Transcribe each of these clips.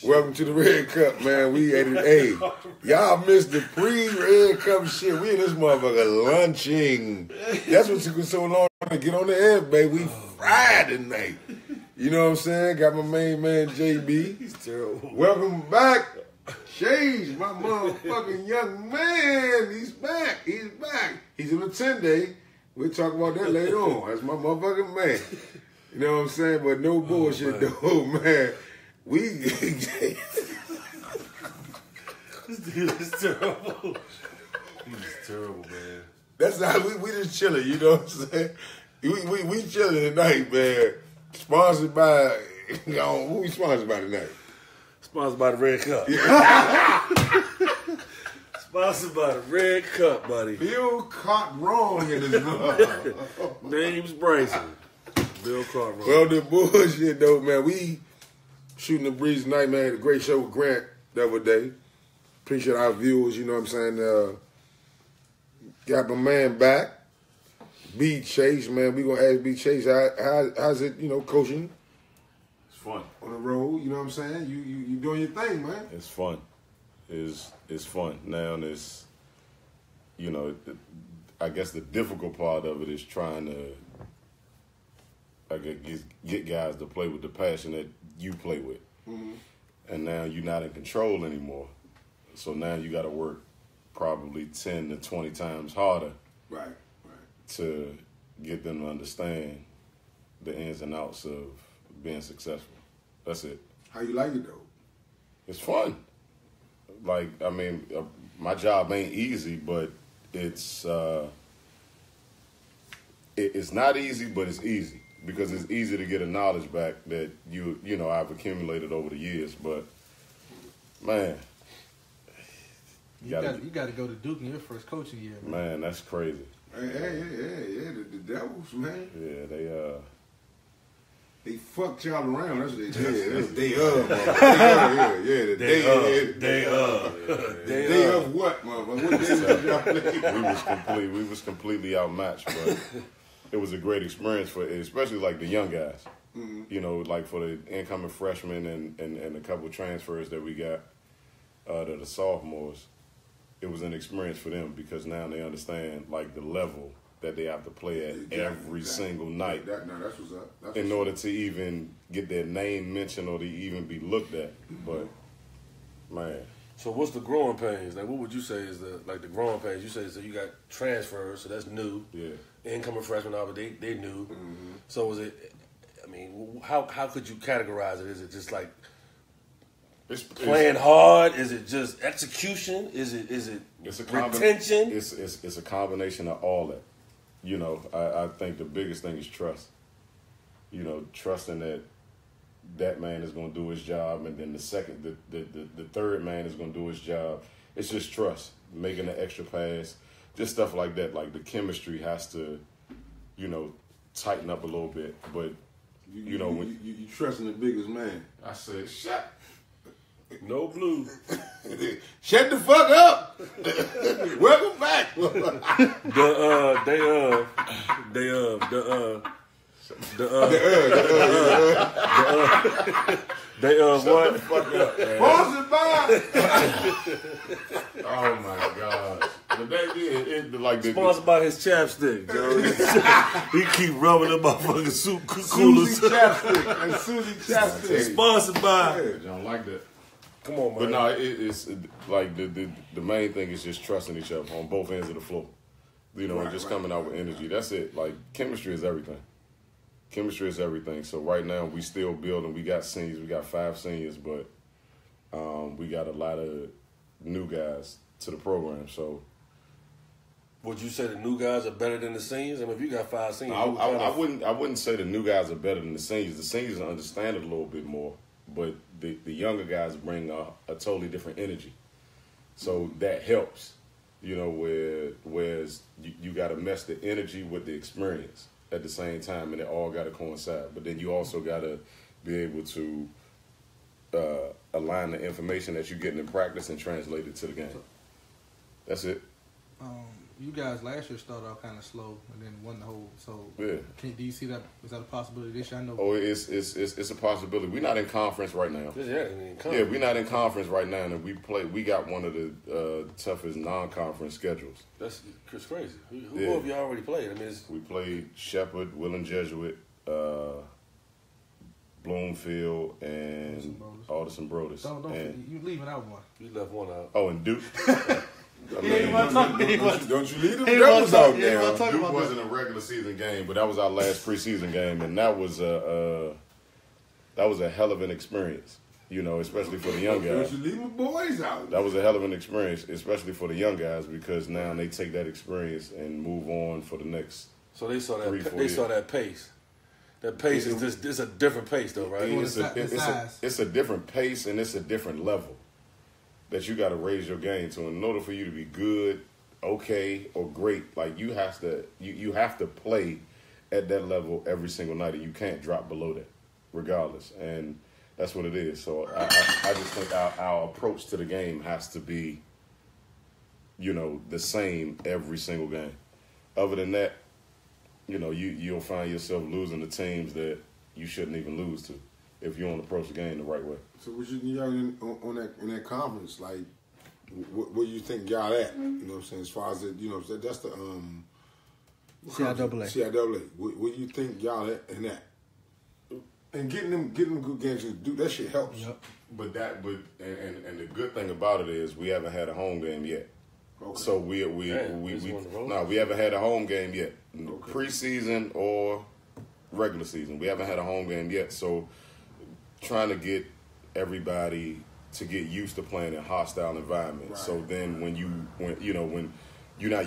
Welcome to the Red Cup, man. We ate it. Hey, y'all missed the pre-Red Cup shit. We in this motherfucker lunching. That's what took us so long to get on the air, baby. We fried tonight. You know what I'm saying? Got my main man, JB. He's terrible. Welcome back. Change, my motherfucking young man. He's back. He's back. He's in a 10-day. We'll talk about that later on. That's my motherfucking man. You know what I'm saying? But no bullshit, though, man. This dude is terrible. He's terrible, man. That's how we just chilling, you know what I'm saying? We chilling tonight, man. Sponsored by, who we sponsored by tonight? Sponsored by the Red Cup. Sponsored by the Red Cup, buddy. Bill caught wrong in his mouth. Name's Bryson. Bill caught wrong. Well, the bullshit, though, man. We shooting the breeze tonight, man. Had a great show with Grant the other day. Appreciate our viewers, you know what I'm saying? Got my man back. B Chase, man. We gonna ask B Chase how's it, coaching? It's fun. On the road, you know what I'm saying? You doing your thing, man. It's fun. It's fun. Now it's, I guess the difficult part of it is trying to get guys to play with the passion that you play with. Mm-hmm. And now you're not in control anymore. So now you got to work probably 10 to 20 times harder. Right. To get them to understand the ins and outs of being successful. That's it. How you like it, though? It's fun. My job ain't easy, but it's not easy, but it's easy because it's easy to get a knowledge back that I've accumulated over the years. But man, you got to go to Duke in your first coaching year. Man, that's crazy. Hey, the Devils, man. Yeah, they fucked y'all around. That's what they did. That's the day the day of what, motherfucker? What day did y'all play? We was completely outmatched, but it was a great experience for, especially like the young guys. Mm-hmm. Like for the incoming freshmen and a couple of transfers that we got that are sophomores. It was an experience for them because now they understand like the level that they have to play at every single night. That's what's up. In order to even get their name mentioned or to even be looked at. But man. So what's the growing pains? Like what would you say is the growing pains? You say so you got transfers, so that's new. Yeah. Incoming freshmen, obviously they new. Mm-hmm. So is it? I mean, how could you categorize it? Is it just like? It's playing hard? Is it just execution? Is it retention? It's a combination of all that. I think the biggest thing is trust. Trusting that man is going to do his job, and then the third man is going to do his job. It's just trust, making the extra pass, just stuff like that. Like the chemistry has to, tighten up a little bit. But when you trusting the biggest man, I said, shut. No blue. Shut the fuck up. Welcome back. What? The fuck up, man. Sponsored by. Oh my God. Sponsored by his chapstick, Joe. He keep rubbing the motherfucking soup coolers. Susie Chapstick. And Susie Chapstick. Sponsored by. I don't like that. Come on, man. But no, it's like the main thing is just trusting each other on both ends of the floor. And just coming out with energy. That's it. Like chemistry is everything. Chemistry is everything. So right now we still building. We got seniors. We got 5 seniors, but we got a lot of new guys to the program. So would you say the new guys are better than the seniors? I mean, if you got 5 seniors, I wouldn't say the new guys are better than the seniors. The seniors understand it a little bit more. But the younger guys bring a totally different energy. So that helps, whereas you got to mesh the energy with the experience at the same time, and it all got to coincide. But then you also got to be able to align the information that you're getting in practice and translate it to the game. That's it. you guys last year started off kind of slow and then won the whole. So Yeah. do you see that? Is that a possibility this year? I know. Oh, it's a possibility. We're not in conference right now. Yeah, we're not in conference right now, and we got one of the toughest non-conference schedules. That's crazy. Who have you already played? I mean, we played Shepherd, Will and Jesuit, Bloomfield, and Alderson Brothers. Don't you leaving out one? You left one out. Oh, and Duke. Don't you leave them devils out there. Duke wasn't a regular season game, but that was our last preseason game, and that was a hell of an experience. You know, especially for the young guys. Don't you leave my boys out. That was a hell of an experience, especially for the young guys, because now they take that experience and move on for the next. So they saw that. They saw that pace. That pace is just it's a different pace, though, right? It's a different pace and it's a different level that you got to raise your game to. In order for you to be good, okay, or great, like you have to play at that level every single night, and you can't drop below that, regardless. And that's what it is. So I just think our approach to the game has to be, you know, the same every single game. Other than that, you know, you'll find yourself losing to teams that you shouldn't even lose to if you don't approach the game the right way. So what you on that conference, like, what you think y'all at? You know what I'm saying? As far as the, you know, that's the CIAA. CIAA. What you think y'all at in that? And getting them good games, do that shit helps. Yep. But the good thing about it is we haven't had a home game yet. Okay. So we haven't had a home game yet. Okay. Preseason or regular season, we haven't had a home game yet. So trying to get everybody to get used to playing in a hostile environment. Right. So then when you're not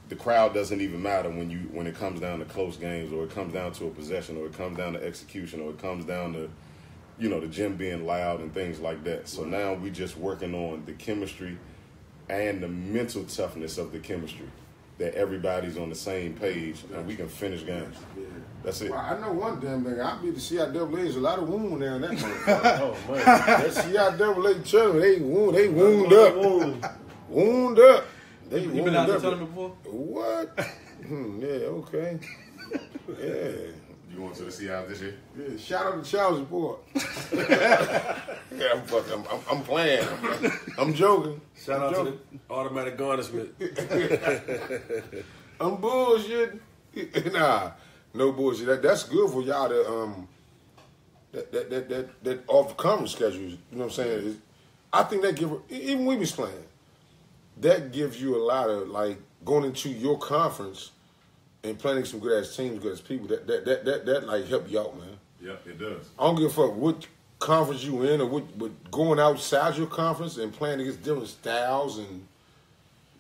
the crowd doesn't even matter when it comes down to close games, or it comes down to a possession, or it comes down to execution, or it comes down to, you know, the gym being loud and things like that. So now we just working on the chemistry and the mental toughness of the chemistry, that everybody's on the same page and we can finish games. Yeah. That's it. Well, I know one damn thing. I beat the CIAA. There's a lot of wound there in that motherfucker. Oh man, that CIAA tournament, they wound up. Wound up. You been out the tournament before? What? Yeah, okay. Yeah. You going to the CI this year? Yeah, shout out to Charles Report. Yeah, I'm playing. I'm joking. Shout out to the automatic garnishment. I'm bullshitting. Nah, no bullshit. That's good for y'all that off conference schedules. You know what I'm saying? I think that even we was playing. That gives you a lot of, like, going into your conference and playing some good ass teams, good ass people. That like help you out, man. Yeah, it does. I don't give a fuck what conference you in, or what going outside your conference and playing against different styles and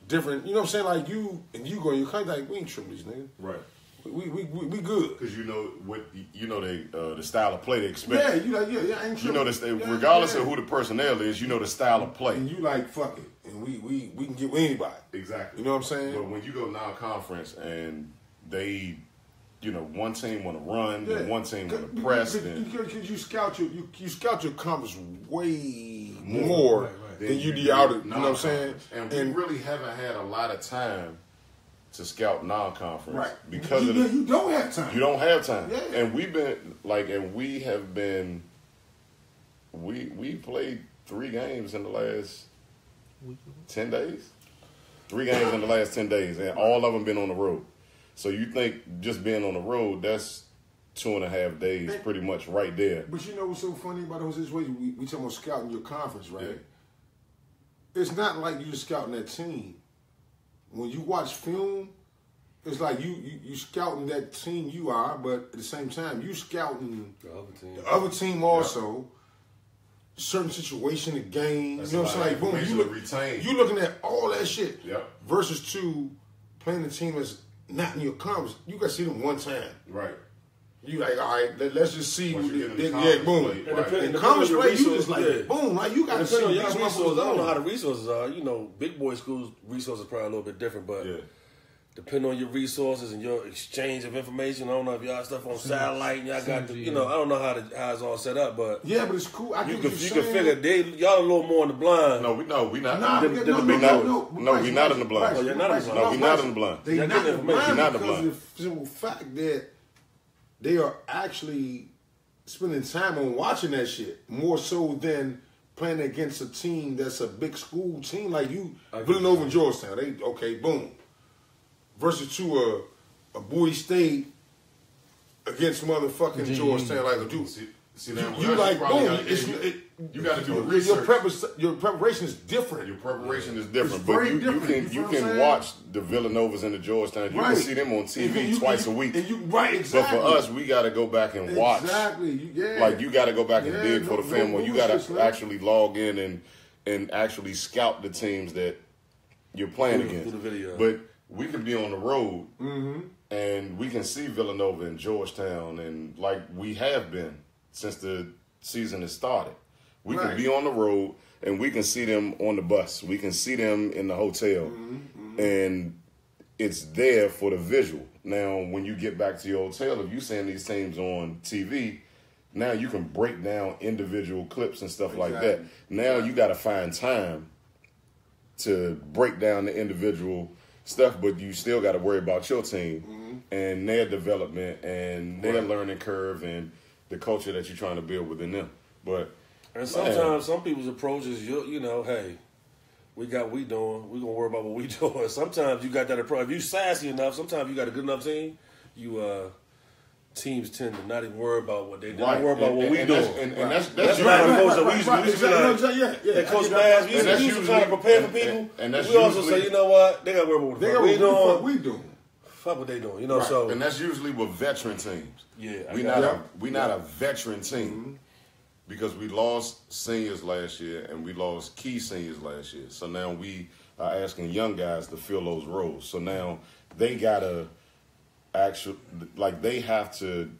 different. You know what I'm saying? Like you go in your country, like we ain't tripping these niggas. Right. We good. Because the style of play they expect. Yeah, you like I ain't tripping. You know regardless of who the personnel is, you know the style of play. And you like fuck it, and we can get with anybody. Exactly. You know what I'm saying? But when you go non-conference and they, you know, one team want to run, and one team want to press, because you scout your conference way more than you do out. You know what I'm saying? And we really haven't had a lot of time to scout non-conference, right? Because you don't have time. You don't have time. Yeah. And we played 3 games in the last 10 days. 3 games in the last 10 days, and all of them been on the road. So you think just being on the road, that's 2.5 days pretty much right there. But you know what's so funny about the whole situation? We talking about scouting your conference, right? Yeah. It's not like you scouting that team. When you watch film, it's like you scouting that team you are, but at the same time, you scouting the other team also. Certain situation, the game, you know what I'm saying? Like, boom, you looking at all that shit. Yep. Versus playing a team that's not in your conference. You got to see them one time. Right. You like, all right, let's just see. Boom. In conference play, you just like, boom, like you got to see these resources. I don't know how the resources are. You know, big boy schools resources are probably a little bit different, but depending on your resources and your exchange of information. I don't know if y'all stuff on satellite and y'all got I don't know how it's all set up, but yeah, but it's cool. You can figure y'all a little more in the blind. No, we're not. We're not in the blind. Oh, you're not in the blind. No, we're not in the blind. They're not in the blind because of the simple fact that they are actually spending time on watching that shit more so than playing against a team that's a big school team like Villanova and Georgetown. Boom. Versus to a Bowie State against motherfucking Georgetown like a dude. See that? You like boom. You got to do research. Your preparation is different. Your preparation is different, It's but very you different. can watch the Villanovas and the Georgetown. You can see them on TV twice a week. Exactly. But for us, we got to go back and watch. Exactly. Yeah. Like you got to go back and dig for the film, or you got to actually log in and actually scout the teams that you're playing against. Through the video. But we could be on the road and we can see Villanova and Georgetown, and like we have been since the season has started. We can be on the road and we can see them on the bus. We can see them in the hotel, and it's there for the visual. Now, when you get back to your hotel, if you're seeing these teams on TV, now you can break down individual clips and stuff like that. Now you got to find time to break down the individual stuff, but you still got to worry about your team and their development and their learning curve and the culture that you're trying to build within them. And sometimes some people's approach is, hey, we doing. We're going to worry about what we doing. Sometimes you got that approach. If you sassy enough, sometimes you got a good enough team, teams tend to not even worry about what they do. They worry about what we doing. That's not the coach that we used to be like, Coach Bass, we used to try to prepare for people. And we also say, you know what, they got to worry about what we doing. Fuck what they doing, so. And that's usually with veteran teams. Yeah. We're not a veteran team because we lost seniors last year and we lost key seniors last year. So now we are asking young guys to fill those roles. So now they got to they have to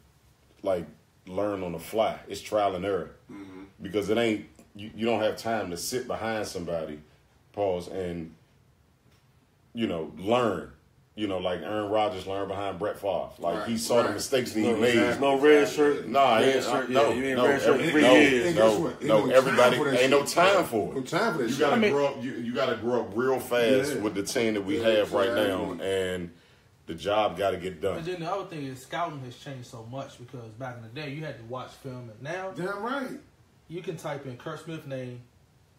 learn on the fly. It's trial and error because it ain't, you don't have time to sit behind somebody, pause, and, learn. Like Aaron Rodgers learned behind Brett Favre. He saw the mistakes that he made. There's no red shirt. Nah, you ain't red shirt for 3 years. No, everybody ain't no time for it. No time for that. You gotta grow up real fast with the team that we have right now, and the job got to get done. And then the other thing is scouting has changed so much because back in the day you had to watch film, and now damn right you can type in Curt Smith's name,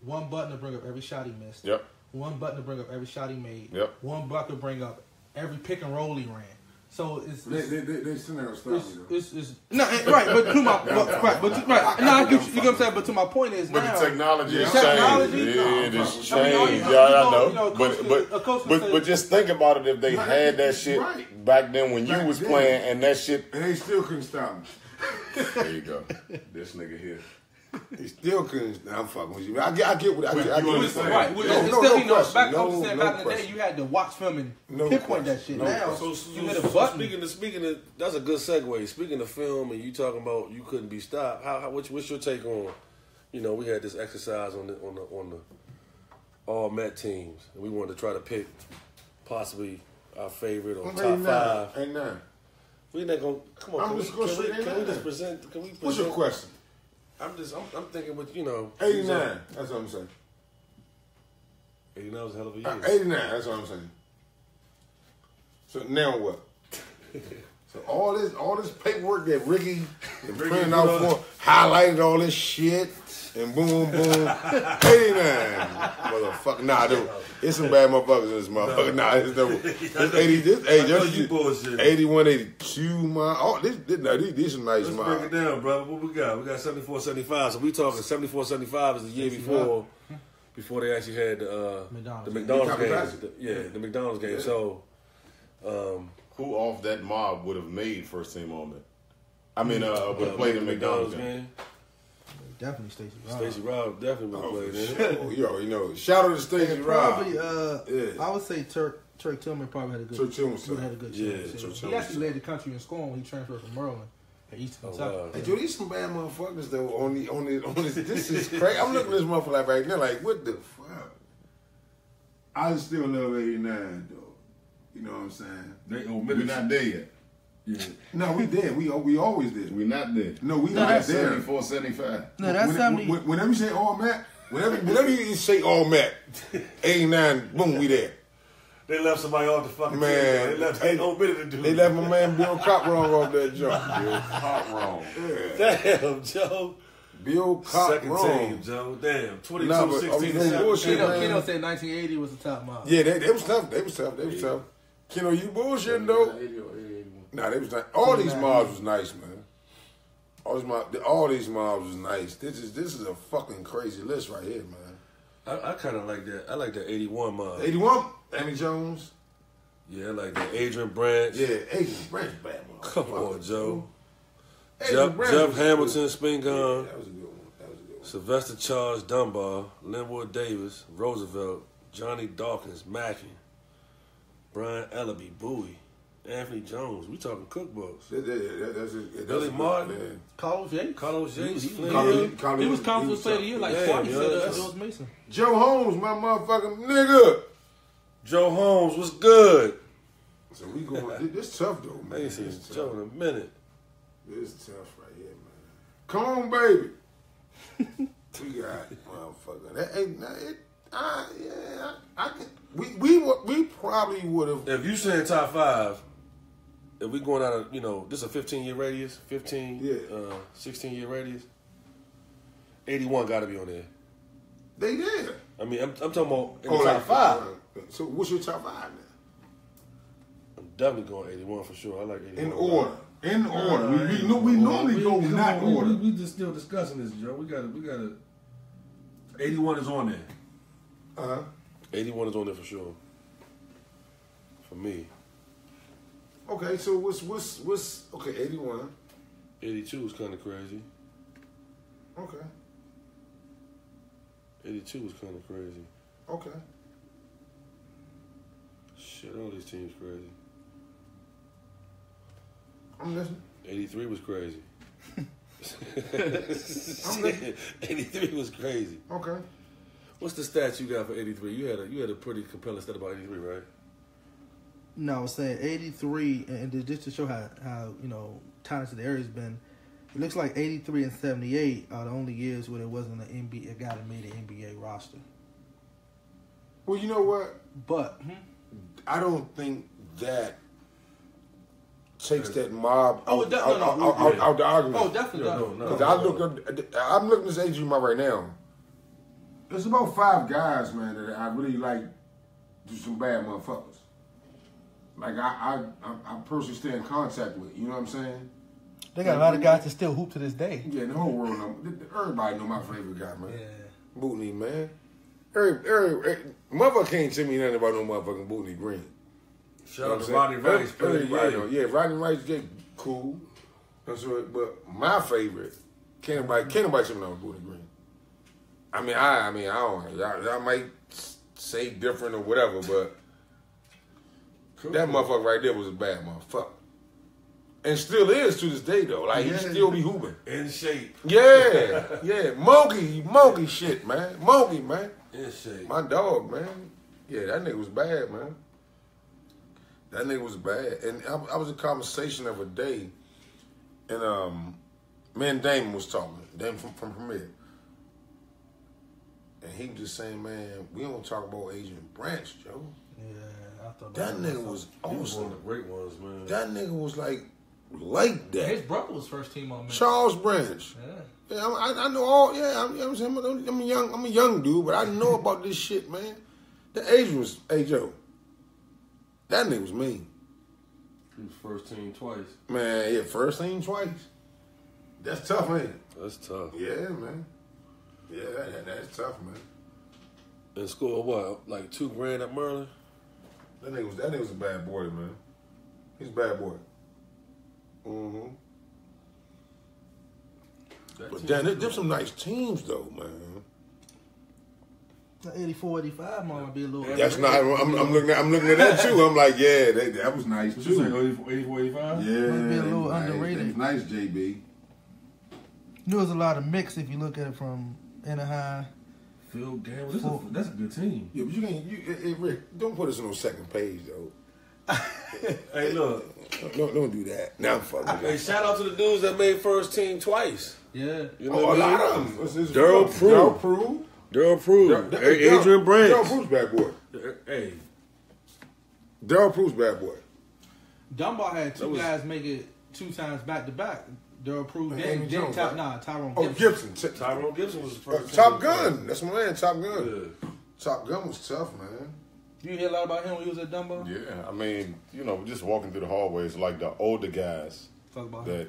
one button to bring up every shot he missed. Yep. One button to bring up every shot he made. Yep. One button to bring up every pick and roll he ran. So it's they still never stop me though. It's no right, but to my right. No, I get you. You know what I'm saying. But to my point is, but now, the technology has changed. It has changed. I know. But just think about it. If they had that shit back then when you was playing, and that shit, and they still couldn't stop me. There you go. This nigga here. He still couldn't. I'm fucking with you. I get what I get. Right. Back in the day, you had to watch film and pinpoint that shit. Now, you hit a button. Speaking of, that's a good segue. Speaking of film, and you talking about you couldn't be stopped. What's your take on? We had this exercise on the all Met teams, and we wanted to try to pick possibly our favorite or top 5. Ain't none. We not gonna come on. Can we just present? What's your question? I'm thinking with 89. That's what I'm saying. 89 was a hell of a year. 89. That's what I'm saying. So now what? So all this paperwork that Ricky printed out for, highlighted all this shit, and boom, boom, 89, motherfucker. Nah, dude, it's some bad motherfuckers in this motherfucker. Nah, it's 80. This 81, 82. These some nice. Let's break it down, brother. What we got? We got 74, 75. So we talking 74, 75 is the year before they actually had the McDonald's game. The McDonald's game. So. Who off that mob would have made first team on that? I mean, would have played the McDonald's game. Definitely Stacey Robb. Stacey Robb definitely would have played it. You already know. Shout out to Stacey Robb. Probably, I would say Turk Tillman probably had a good chance. Yeah, he actually led the country in scoring when he transferred from Maryland to Eastern Kentucky. Hey, Joe, these some bad motherfuckers though. On this, this is crazy. I'm looking at this motherfucker right now, like, what the fuck? I still love 89 though. You know what I'm saying? We're not there yet. Yeah. No, we there. We always there. We're not there. No, we not there. 74, 75. No, that's 70. Whenever you say all Mac, whenever you say all Mac, 89, boom, we there. They left somebody off the fucking man. Team, they left ain't no minute to do. They left my man Bill Cop wrong off that jump. Bill Cop wrong. Yeah. Damn, Joe. Bill Cop Second wrong. team, Joe. Damn. 22, Nah, 16, no 7. bullshit, man. Keno said 1980 was the top model. Yeah, they was tough. They was tough. Keno, you bullshitting though? Nah, they was nice. All these mobs was nice, man. All these mobs was nice. This is a fucking crazy list right here, man. I kind of like that. I like that 81 mob. 81, Amy Jones. Yeah, I like that. Adrian Branch. Yeah, Adrian Branch, bad motherfucker. Come on, Joe. Jeff Hamilton, Spin Gun. Yeah, that was a good one. Sylvester Charles Dunbar, Linwood Davis, Roosevelt, Johnny Dawkins, Mackin, Brian Ellaby, Bowie, Anthony Jones. We talking cookbooks. Billy Martin, Carlos Yates. Flynn. He was Conference Player of the Year like twice. George Mason. Joe Holmes, my motherfucking nigga. Joe Holmes was good. So we going. This tough though, man. I ain't seen Joe in a minute. This is tough right here, man. Come on, baby. We got motherfucker. That ain't it. I can. We probably would have. If you saying top 5, if we going out of this is a 15-year radius, 16-year radius. 81 got to be on there. They did. I mean, I'm talking about in the top 5. So what's your top 5 now? I'm definitely going 81 for sure. I like 81. In order. We normally go not order. We just still discussing this, Joe. We gotta. 81 is on there. 81 is on there for sure. For me. Okay, so what's okay? 81. 82 is kind of crazy. Okay. 82 was kind of crazy. Okay. Shit, all these teams crazy. I'm listening. 83 was crazy. I'm listening. 83 was crazy. Okay. What's the stats you got for 83? You had a pretty compelling stat about 83, right? No, I was saying 83, and just to show how talented the area's been, it looks like 83 and 78 are the only years where there wasn't a guy that made an NBA roster. Well, you know what? But I don't think that takes that mob out the argument. Oh, definitely. Because I'm looking at this age mob right now. There's about 5 guys, man, that I really like. Do some bad motherfuckers. Like I personally stay in contact with. You know what I'm saying? They got a lot of guys that still hoop to this day. Yeah, the whole world know. Everybody know my favorite guy, man. Yeah. Bootney, man. Every motherfucker can't tell me nothing about no motherfucking Bootney Green. Shout out to Rodney Rice. Everybody know. Yeah, Rodney Rice get cool. That's right. But my favorite, can't nobody tell me nothing about Bootney Green. I don't. Y'all might say different or whatever, but that motherfucker right there was a bad motherfucker. And still is to this day, though. Like, he still be hooping. In shape. Yeah. Monkey shit, man. Monkey, man. In shape. My dog, man. Yeah, that nigga was bad, man. That nigga was bad. And I was in conversation the other day, and me and Damon was talking. Damon from Premier. And he was just saying, man, we don't talk about Adrian Branch, Joe. Yeah, I thought that nigga was awesome. He was one of the great ones, man. That nigga was like that. His brother was first team on man. Charles Branch. Yeah, I know all. Yeah, I'm a young dude, but I know about this shit, man. The Adrian was, hey Joe. That nigga was mean. He was first team twice. Man, yeah, first team twice. That's tough, man. That's tough. Yeah, man. Yeah, that's tough, man. And scored what? Like $2,000 at Merlin? That nigga was a bad boy, man. He's a bad boy. Mm-hmm. But damn, there's some nice teams though, man. 84, 85 might be a little. That's not. I'm looking at that too. I'm like, yeah, that was nice too. You say 84, 85? Yeah, might be a little nice. underrated. Nice, JB. There was a lot of mix if you look at it from Anaheim. Phil Gamble, that's a good team. Yeah, but you can't. Rick, don't put us on the second page though. Hey, look. Don't do that. Now I'm fucking. Hey, shout out to the dudes that made first team twice. Yeah. You know what I mean? A lot of them. Daryl Prue. Adrian Branch. Daryl Prue's bad boy. Hey. Daryl Prue's bad boy. Dunbar had two guys make it 2 times back to back. Daryl Prue Tyrone Tyrone Gibson. Tyrone Gibson was the first. Top Gun. That's my man, Top Gun. Yeah. Top Gun was tough, man. You hear a lot about him when he was at Dunbar? Yeah, I mean, you know, just walking through the hallways, like the older guys Talk about him.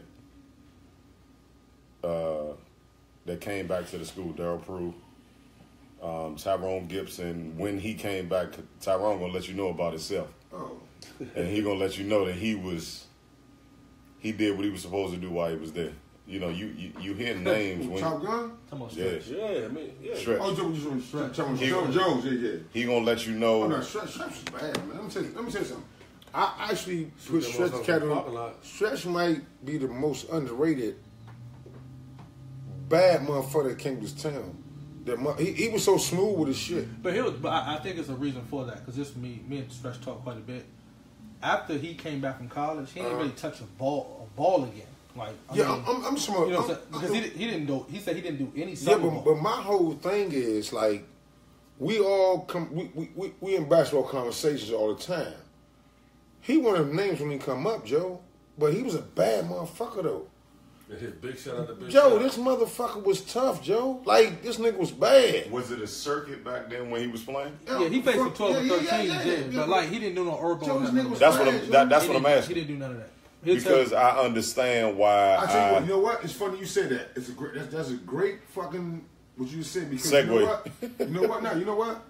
that came back to the school, Daryl Prue, Tyrone Gibson. When he came back, Tyrone gonna let you know about himself, and he gonna let you know that he did what he was supposed to do while he was there. You know, you hear names when Top Gun. Come on, yeah, Yeah, I mean, yeah. Stretch. Oh, Jones. Yeah. He gonna let you know. Oh no, Stretch was bad, man. Let me tell you something. I actually put that Stretch motherfucker cat in the parking on. lot. Stretch might be the most underrated bad motherfucker that came to this town. He was so smooth with his shit. But I think it's a reason for that because this me and Stretch talk quite a bit. After he came back from college, he didn't really touch a ball again. Like I'm smart. You know what I'm saying? Because he didn't do. He said he didn't do any. Yeah, but my whole thing is like we all come. We in basketball conversations all the time. He one of them names when he come up, Joe. But he was a bad motherfucker though. Big shout out to Big Joe, shot. this motherfucker was tough, Joe. Like this nigga was bad. Was it a circuit back then when he was playing? Yeah, he played for 12 or 13, but like he didn't do no urban. Joe, this nigga was That's bad, what I'm asking. He didn't do none of that. Because I understand why. I tell you what, you know what? It's funny you said that. It's a great. That's a great fucking what you said because segue. you know what? You know what? Now you know what?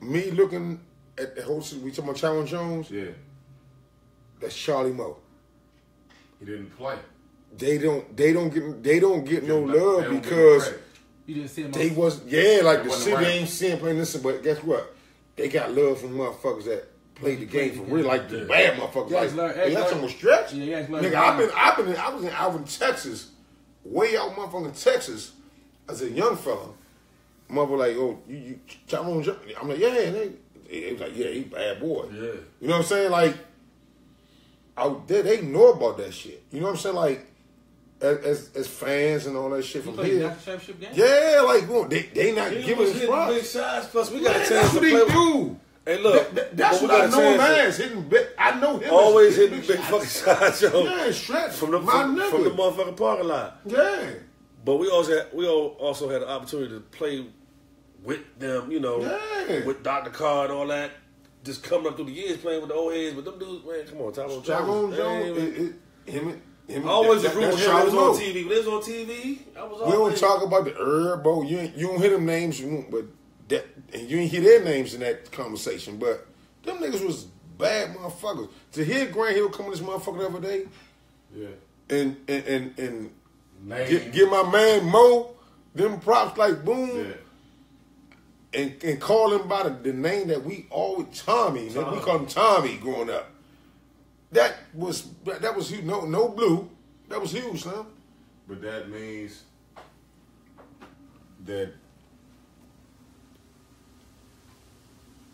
Me looking at the whole. We talking about Tyrone Jones. Yeah, That's Charlie Moe. he didn't play. They don't get no love They don't because give him You didn't see him. they was like the wasn't city around. ain't seeing playing this, but guess what? They got love from motherfuckers that played the game for real, like the bad motherfuckers. Yeah, Like hey, that's almost stretch. Yeah, Nigga, I was in Alvin, Texas, way out motherfucking Texas, as a young fella. Mother like, oh, you Tyrone Jones. I'm like, yeah, and they was like, yeah, he bad boy. Yeah. You know what I'm saying? Like, out there, they know about that shit. You know what I'm saying? Like, as fans and all that shit He from played here. national championship game. Yeah, like, they not He giving was us hitting props. big shots. Plus, we got a Man, chance that's to what he play. do. Hey, look. That's but what we I got a know him chance as. Hitting big. I know him Always as hitting big fucking shots, yo. Yeah, stretch From the nigga. from the motherfucking parking lot. Yeah. But we also had the opportunity to play with them, you know, Yeah. with Dr. Carr and all that. Just coming up through the years playing with the old heads, but them dudes, man, come on, Tyrone Tyrone Jones. Him. I always agree with him. When it was on Moe. TV. When it was on TV, I was We always. don't talk about the Herbo. You don't hear them names, but and you ain't hear their names in that conversation. But them niggas was bad motherfuckers. To hear Grant Hill come on this motherfucker the other day, Yeah. and give my man Mo them props like boom, and call him by the name that we always Tommy. Nigga, we call him Tommy growing up. That was huge. No blue. That was huge, son. But that means that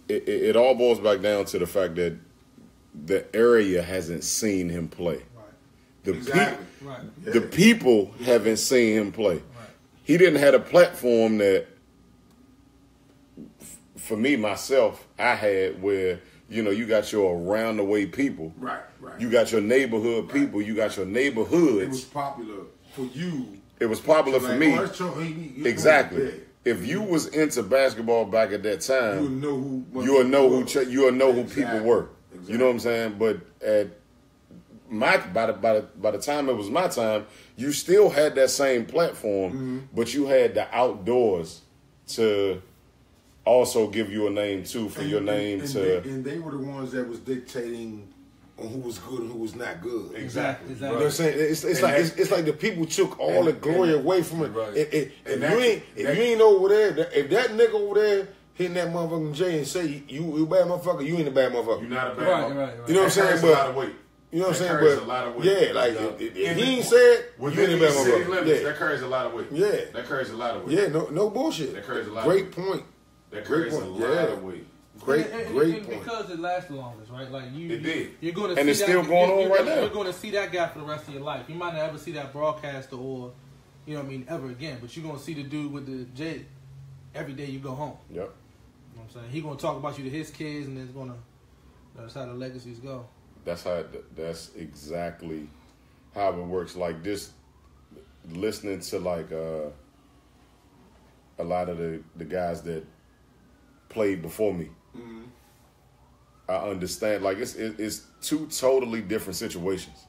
it all boils back down to the fact that the area hasn't seen him play. The Exactly. the people haven't seen him play. He didn't have a platform that, for me, myself, I had where, you know, you got your around the way people. Right. You got your neighborhood people. You got your neighborhoods. It was popular for you. It was popular for me. Oh, that's your, Exactly. If you was into basketball back at that time, you'll know who who people were. Exactly. You know what I'm saying? But at by the time it was my time, you still had that same platform, but you had the outdoors to also give you a name too for your name to. And they were the ones that was dictating on who was good and who was not good. Exactly. You know what I'm saying? It's like the people took all the glory away from it. Right. If you ain't over there, if that nigga over there hitting that motherfucking J and say you a bad motherfucker, you ain't a bad motherfucker. You're not a bad Right. You know what I'm saying? Carries a lot of weight. You know what I'm That saying? carries But a lot of weight. yeah, like if he ain't said you ain't a Within bad these city motherfucker. limits, Yeah. that carries a lot of weight. Yeah. That carries a lot of weight. Yeah, no bullshit. That carries a lot of Great weight. point. That Great carries a point. lot Yeah. of weight. Great point. Because it lasts the longest, right? Like It did. You're going to And see it's that, still going on right now. You're going to see that guy for the rest of your life. You might not ever see that broadcaster or, you know what I mean, ever again. But you're going to see the dude with the J every day you go home. Yep. You know what I'm saying? He's going to talk about you to his kids, and it's going to. That's how the legacies go. That's exactly how it works. Like this, listening to like a lot of the guys that played before me. Mm-hmm. I understand. Like it's two totally different situations.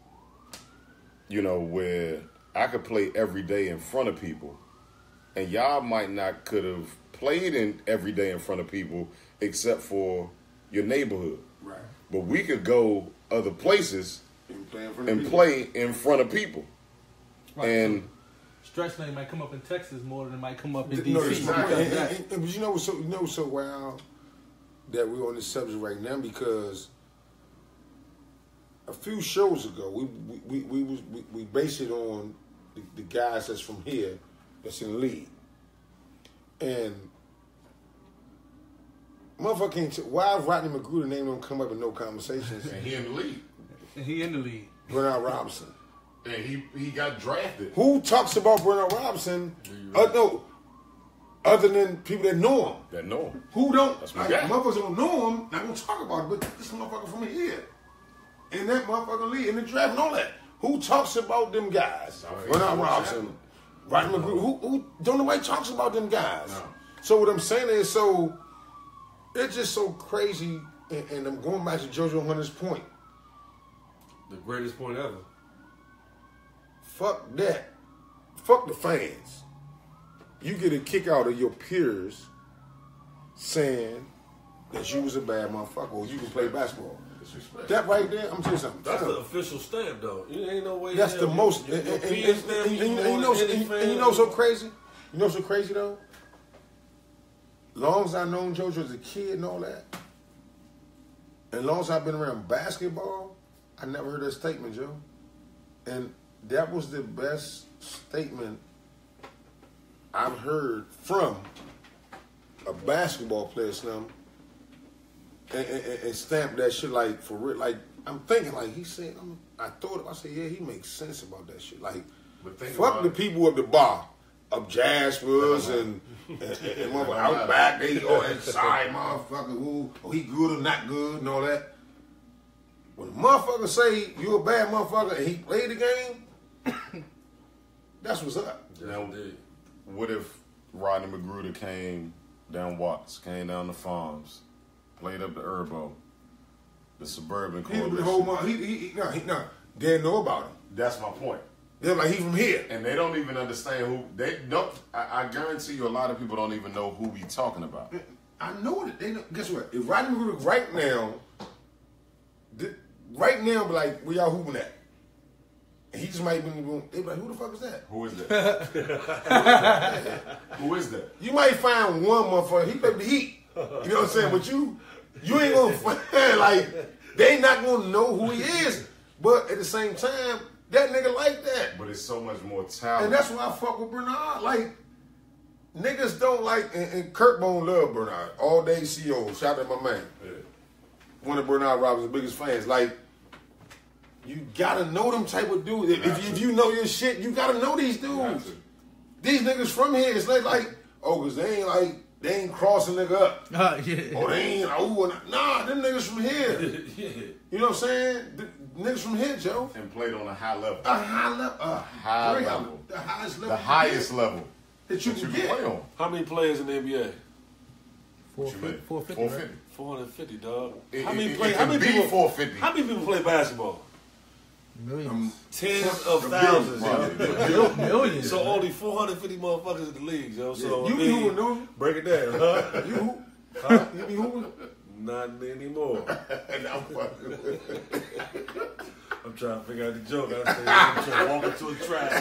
You know, where I could play every day in front of people, and y'all might not could have played in every day in front of people except for your neighborhood. Right. But we could go other places and play in front of people. Right. And Stretch name might come up in Texas more than it might come up in No, D.C. But you know what's so wild that we're on this subject right now, because a few shows ago we based it on the guys that's from here that's in the league, and motherfucker can't. Why Rodney McGruder name don't come up in no conversations? he in the league. He in the league. Bernard Robinson. And he got drafted. Who talks about Bernard Robinson? Other than people that know him. That know him. Who don't? That's my like, guy. motherfuckers don't know him. Not gonna talk about it, but this motherfucker from here, in that motherfucker league, in the draft and all that. Who talks about them guys? Bernard Robinson, Rodney McGruder. Who don't nobody talks about them guys? No. So what I'm saying is, it's just so crazy, and I'm going back to JoJo Hunter's point. The greatest point ever. Fuck that. Fuck the fans. You get a kick out of your peers saying that you was a bad motherfucker or you can play basketball. That right there, I'm telling you something. That's the official stamp, though. You ain't no way. That's the most. And you know so crazy? You know so crazy, though? Long as I've known JoJo as a kid and all that, and long as I've been around basketball, I never heard that statement, Joe. And that was the best statement I've heard from a basketball player, Slim, and stamp that shit like for real. Like, I'm thinking, like, he said, I said, yeah, he makes sense about that shit. Like, fuck the people at the bar, of Jaspers and motherfucker out back, they inside motherfucker, he good or not good and all that. When a motherfucker say you a bad motherfucker and he played the game, that's what's up. Now, what if Rodney McGruder came down Watts, came down the Farms, played up the Herbo, the Suburban Coalition? They didn't know about him. That's my point. They're like, he from here. And they don't even understand who, they don't, I guarantee you a lot of people don't even know who we talking about. I know it. They know. Guess what? If Rodney McGruder right now, be like, where y'all hooping at? And he just might be in the room. They be like, who the fuck is that? Who is that? Who is that? You might find one motherfucker, he played the Heat. You know what I'm saying? But you ain't gonna find, like, they not gonna know who he is. But at the same time, that nigga like that. But it's so much more talent. And that's why I fuck with Bernard. Like, niggas don't like, and Curt Bone love Bernard. All day CO. Shout out to my man. Yeah. One of Bernard Robinson's biggest fans. Like, you gotta know them type of dudes. If you know your shit, you gotta know these dudes. These niggas from here, it's like, cause they ain't crossing nigga up. Yeah. Or they ain't, nah, them niggas from here. Yeah. You know what I'm saying? Niggas from here, Joe. And played on a high level. A high level. The highest level. The highest level that you can play on. How many players in the NBA? 450. 450, dog. How many people? 450. How many people play basketball? Millions. Tens of thousands, yo. Millions. So only 450 motherfuckers in the league, yo. So You be hooping, don't you? break it down, huh? You hoop? Huh? You be hooping? Not anymore. I'm trying to figure out the joke. I'm trying to walk into a track.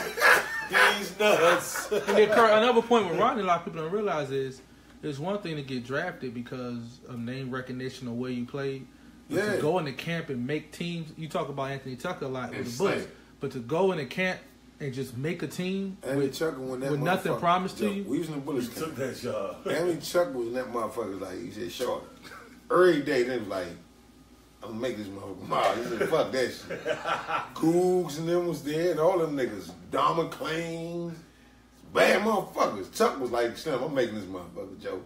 These nuts. And then, Curt, another point with Rodney, a lot of people don't realize is it's one thing to get drafted because of name recognition or where you played. But to go into camp and make teams, you talk about Anthony Tucker a lot with the Bullets, but to go into camp and just make a team with nothing promised to you. We was in the Bullets took that job. Anthony Tucker was in that motherfucker, like, he said, short. every day, they was like, I'm gonna make this motherfucker mad. He said, fuck that shit. Cougs and them was there, and all them niggas. Dahmer Claims, bad motherfuckers. Chuck was like, Slim, I'm making this motherfucker, Joe.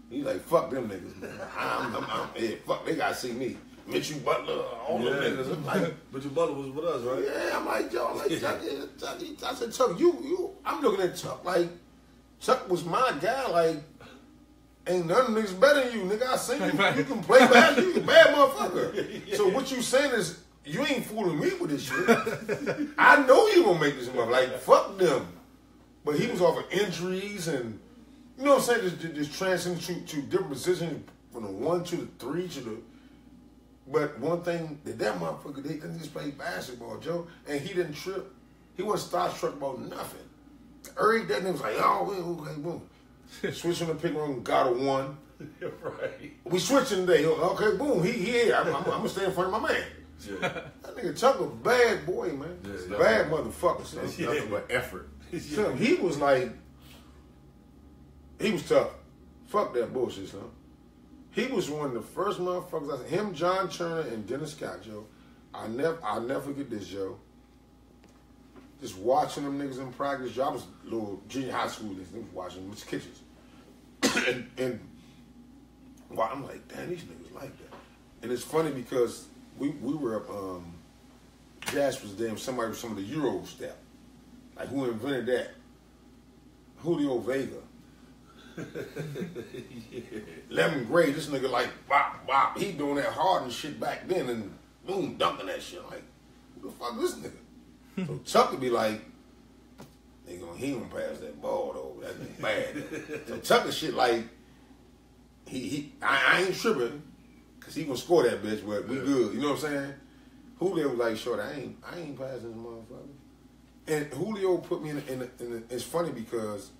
He like, fuck them niggas, man. Yeah, fuck, they gotta see me. Mitchell Butler, all them niggas. I'm like, Mitchell Butler was with us, right? yeah, I'm like, Joe, I'm like, Chuck, I said, Chuck, you, I'm looking at Chuck like, Chuck was my guy, like, ain't none of them niggas better than you, nigga. I seen you. You can play basketball. You a bad motherfucker. So what you saying is, you ain't fooling me with this shit. I know you gonna make this motherfucker. Like, fuck them. But he was off of injuries and, you know what I'm saying, just transcending to different positions from the 1 to the 3 to the. But one thing that motherfucker did, he just played basketball, Joe, and he didn't trip. He wasn't starstruck about nothing. Eric that nigga was like, oh, okay, boom. Switching the pick room, got a 1. Right. We switching today. Okay, boom. He here. I'm gonna stay in front of my man. Yeah. That nigga Chuck a bad boy, man. Yeah, bad motherfucker, son. Nothing but effort. Son, he was like, he was tough. Fuck that bullshit, son. He was one of the first motherfuckers. I said, him, John Turner, and Dennis Scott, Joe. I'll never forget this, Joe. Just watching them niggas in practice. Joe, I was a little junior high school. Niggas was watching them. It was kitchens. and well, I'm like, damn, these niggas like that. And it's funny because we were up, Jazz was there, somebody with some of the Euro step. Like, who invented that? Julio Vega. Yeah. Lemon Gray, this nigga like, bop, bop. He doing that hard and shit back then and boom, dunking that shit. Like, who the fuck is this nigga? So Chuck would be like, he gonna pass that ball though. That nigga bad. So Chuck is shit like, I ain't tripping, cause he gonna score that bitch, but we good. You know what I'm saying? Julio was like, short, I ain't passing this motherfucker. And Julio put me in it's funny because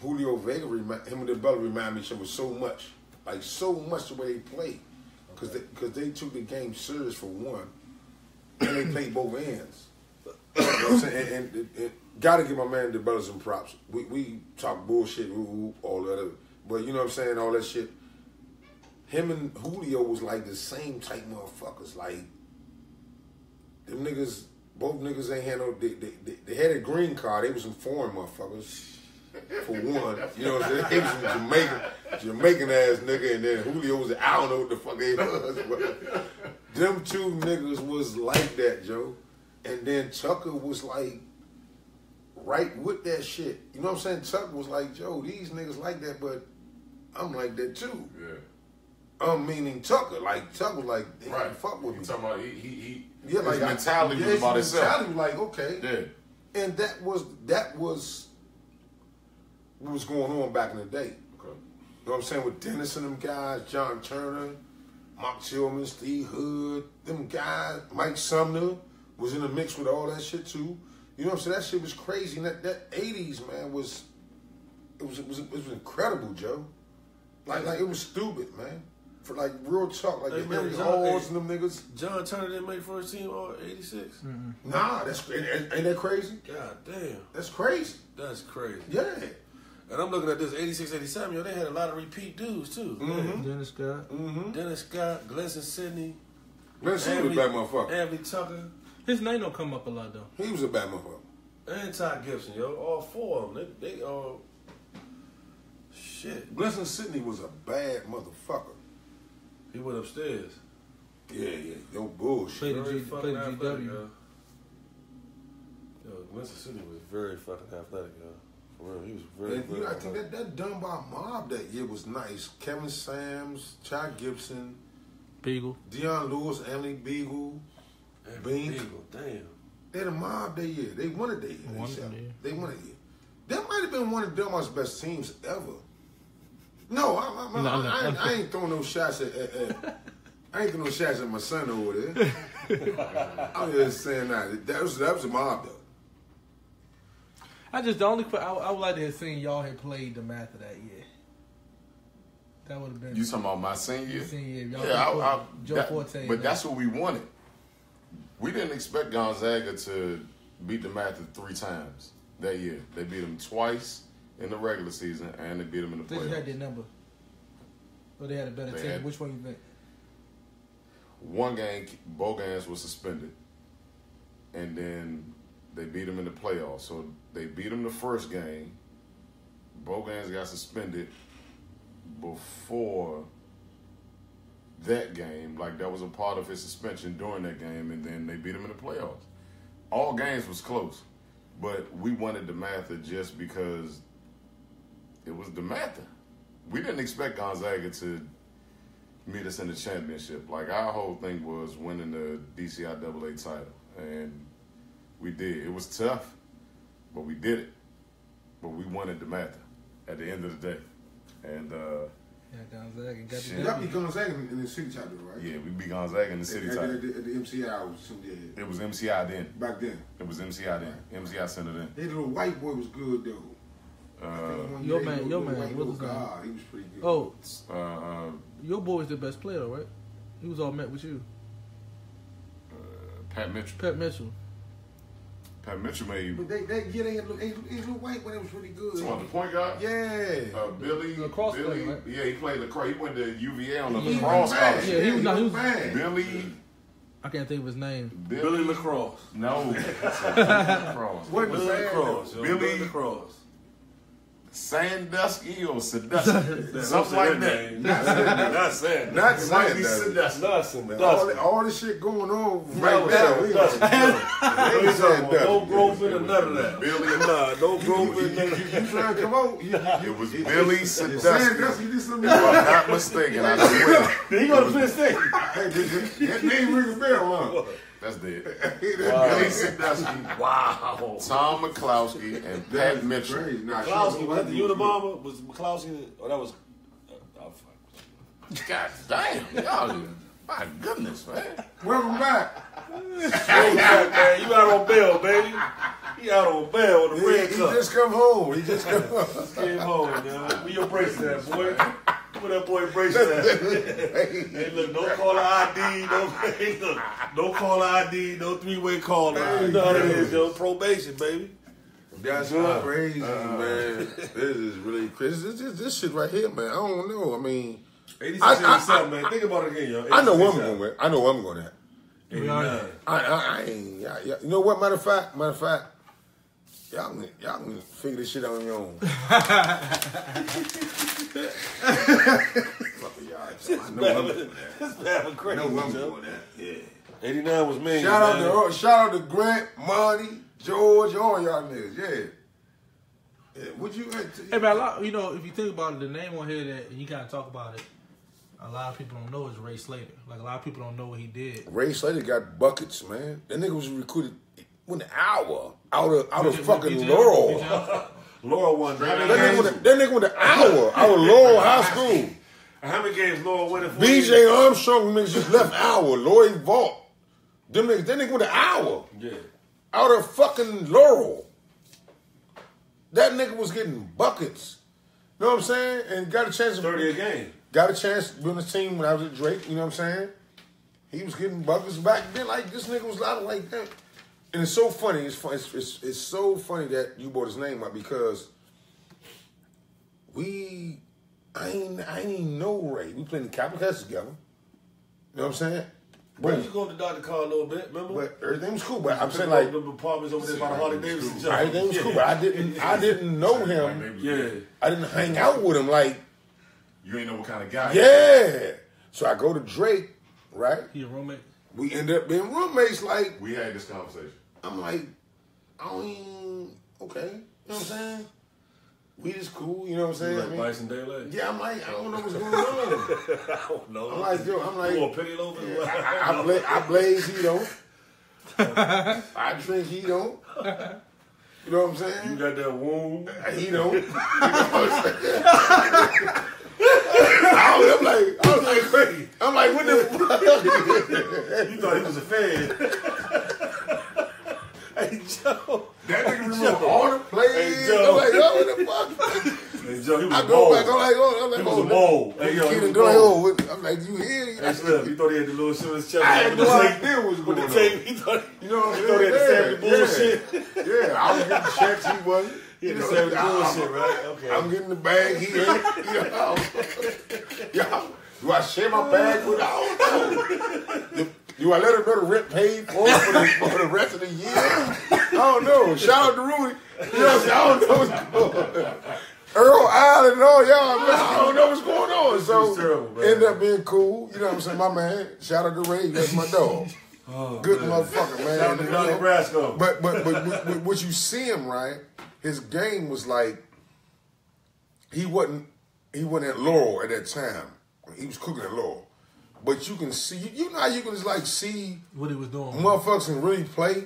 Julio Vega, him and the brother remind me of so much. Like, so much the way they played. Because they took the game serious for one. And they played both ends. You know what I'm saying? And gotta give my man the brothers some props. We talk bullshit, all that other. But you know what I'm saying? All that shit. Him and Julio was like the same type motherfuckers. Like, them niggas, both niggas ain't had no, they had a green card. They was some foreign motherfuckers. For one, you know what I'm saying? He was some Jamaican ass nigga, and then Julio was, I don't know what the fuck they was, but them two niggas was like that, Joe. And then Tucker was like right with that shit. You know what I'm saying? Tucker was like, Joe, these niggas like that, but I'm like that too. Yeah. Meaning Tucker. Like, Tucker was like, right. Fuck with me. Talking about he yeah, like, his mentality was about himself. His mentality was like, okay. Yeah. And that was what was going on back in the day. Okay. You know what I'm saying? With Dennis and them guys, John Turner, Mark Tillman, Steve Hood, them guys, Mike Sumner was in the mix with all that shit too. You know what I'm saying? That shit was crazy. And that 80s, man, was incredible, Joe. Like it was stupid, man. For like real talk, like the Henry Halls and them niggas. John Turner didn't make first team all 86? Mm-hmm. Nah, ain't that crazy? God damn. That's crazy. That's crazy. Yeah. And I'm looking at this 86, 87, yo, they had a lot of repeat dudes too. Mm-hmm. Dennis Scott. Mm-hmm. Dennis Scott, Glenson Sidney. Glenson Sidney was a bad motherfucker. Anthony Tucker. His name don't come up a lot though. He was a bad motherfucker. And Ty Gibson, yo. All four of them. They all shit. Glenson Sidney was a bad motherfucker. He went upstairs. Yeah. No bullshit. Played the GW. Yo, Glenson Sidney was very fucking athletic, yo. For real, he was very I think that done by Mob that year was nice. Kevin Sams, Ty Gibson, Beagle, Deion Lewis, Emily Beagle, Bink. Beagle, damn. They had a Mob that year. They won it that year. They won it year. That might have been one of Delmar's best teams ever. No, I ain't throwing no shots at I ain't throwing no shots at my son over there. I'm just saying that was a Mob though. I would like to have seen y'all had played the math of that year. That would have been. You talking about my senior year? Senior year. Yeah, Joe Forte. But that's what we wanted. We didn't expect Gonzaga to beat the Math 3 times that year. They beat them twice in the regular season, and they beat them in the playoffs. They had their number. Or they had a better team? Which one you think? One game, Bogans was suspended, and then they beat him in the playoffs. So they beat him the first game. Bogans got suspended before that game. Like, that was a part of his suspension during that game, and then they beat him in the playoffs. All games was close, but we wanted DeMatha just because it was DeMatha. We didn't expect Gonzaga to meet us in the championship. Like, our whole thing was winning the DCIAA title, and we did. It was tough, but we did it. But we wanted DeMatha at the end of the day. And Gonzaga got the Y'all beat Gonzaga in the city title, right? yeah, we beat Gonzaga in the city title. At the MCI or something. It was MCI then. Back then. It was MCI then. MCI Center then. That little white boy was good though. Your man, what's his name? God, he was pretty good. Oh, Your boy was the best player, right? He was all met with you. Pat Mitchell. Pat Mitchell made. But they had little white boy that was really good. The point guard? Yeah. Billy. Lacrosse Billy. player, right? Yeah, he played lacrosse. He went to UVA on the He was lacrosse mad. scholarship. Yeah, he was mad. Billy. I can't think of his name. Billy Lacrosse. No. Lacrosse. What Billy Lacrosse. Billy Lacrosse. Sandusky or Sandusky. Something like that. Not saying. Not It might be Sandusky. Sandusky. All this shit going on No, right now. no groping or none of that. No groping. You trying to come out? It was Billy Sandusky. Sandusky, you did something. If I'm not mistaken, I swear. He go to Penn State. That name ring a bell, huh? That's dead. Wow. Billy Sandusky, Wow. Tom McCloskey, and Pat Mitchell. Crazy. Nah, McCloskey, was that the Unabomber? Unabomber? Was McCloskey? Oh, that was. God damn, y'all. My goodness, man. Welcome back. Hey, man, you out on bail, baby. He out on bail with the He red cup. just come home. He just come home. Came home, man. Where your bracelet at, boy? Where that boy bracelet at? Hey, look, no caller ID, no caller ID, no three-way caller. Hey, You know how it man. is, yo. Probation, baby. That's crazy, man. This is really crazy. This shit right here, man. I don't know. I mean, 86, 87, man. Think about it again, yo. I know where I'm 87. going. I know where I'm going at. 89. I ain't. You know what? Matter of fact, y'all can figure this shit out on your own. I know where I'm going at. This man crazy, I know where I'm yo. going at. Yeah. 89 was mean, Shout man. out to Grant, Monty, George, all y'all niggas. Yeah. Would you? Hey man, if you think about it, the name on here that you kind of talk about it, a lot of people don't know is Ray Slater. Like a lot of people don't know what he did. Ray Slater got buckets, man. That nigga was recruited within an hour out of fucking Laurel. Laurel won. That nigga went an hour out of Laurel High School. How many games Laurel winning for? B.J. Armstrong niggas just left hour. Lloyd Vault. Them niggas, that nigga went an hour. Yeah. Out of fucking Laurel. That nigga was getting buckets. You know what I'm saying? And got a chance to 30 a game. Got a chance to be on the team when I was at Drake, you know what I'm saying? He was getting buckets back then. Like, this nigga was out like that. And it's so funny. It's so funny that you brought his name up because I ain't even know Ray. We played in the Capital Cats together. You know what I'm saying? Bro, you go to Dr. Carr a little bit, remember? But everything was cool. But I'm saying like the apartments over there by the Harley Davidson job. everything was cool. But I didn't know him. Yeah. I didn't hang out with him like. You ain't know what kind of guy. Yeah. So I go to Drake, right? He a roommate. We end up being roommates. Like We had this conversation. I'm like, I don't even okay. You know what I'm saying? We just cool. You know what I'm saying? Like Bryson Daylight? Yeah, I'm like, I don't know what's going on. I don't know. I'm like, yo, I'm like, You want penny loafers? I blaze, he don't. I drink, he don't. You know what I'm saying? You got that wound. He don't. You know what I'm saying? I was like, crazy. I'm like, what the fuck? You thought he was a fan. Hey, Joe. That nigga remember all the plays. Hey, Joe. I'm like, oh, what the fuck? Hey, Joe, he was I a go mole. back. I'm like, He was a mole. Hey, yo, he was a mole. I'm like, you here? Hey, Slim, you thought he had the little shit on his chest? I had no idea what was With going the tape, on. he thought You know what I'm he thought he had the saying? family bullshit. Yeah, I was getting checks. He wasn't. He had the family bullshit, right? Okay. I'm getting the bag. He ain't. Yo, do I share my bag with? I don't know. Do I let her know the rent paid for the rest of the year? I don't know. Shout out to Rudy. You know what I'm saying? I don't know what's going on. Earl Island and all y'all, man, I don't know what's going on. So, terrible, ended up being cool. You know what I'm saying? My man, shout out to Ray, that's my dog. Good motherfucker, man. Shout out to Johnny Brasco. But what you see him, right? His game was like, he wasn't at Laurel at that time. He was cooking at Laurel. But you can see, you know how you can just like see What he was doing. motherfuckers can really play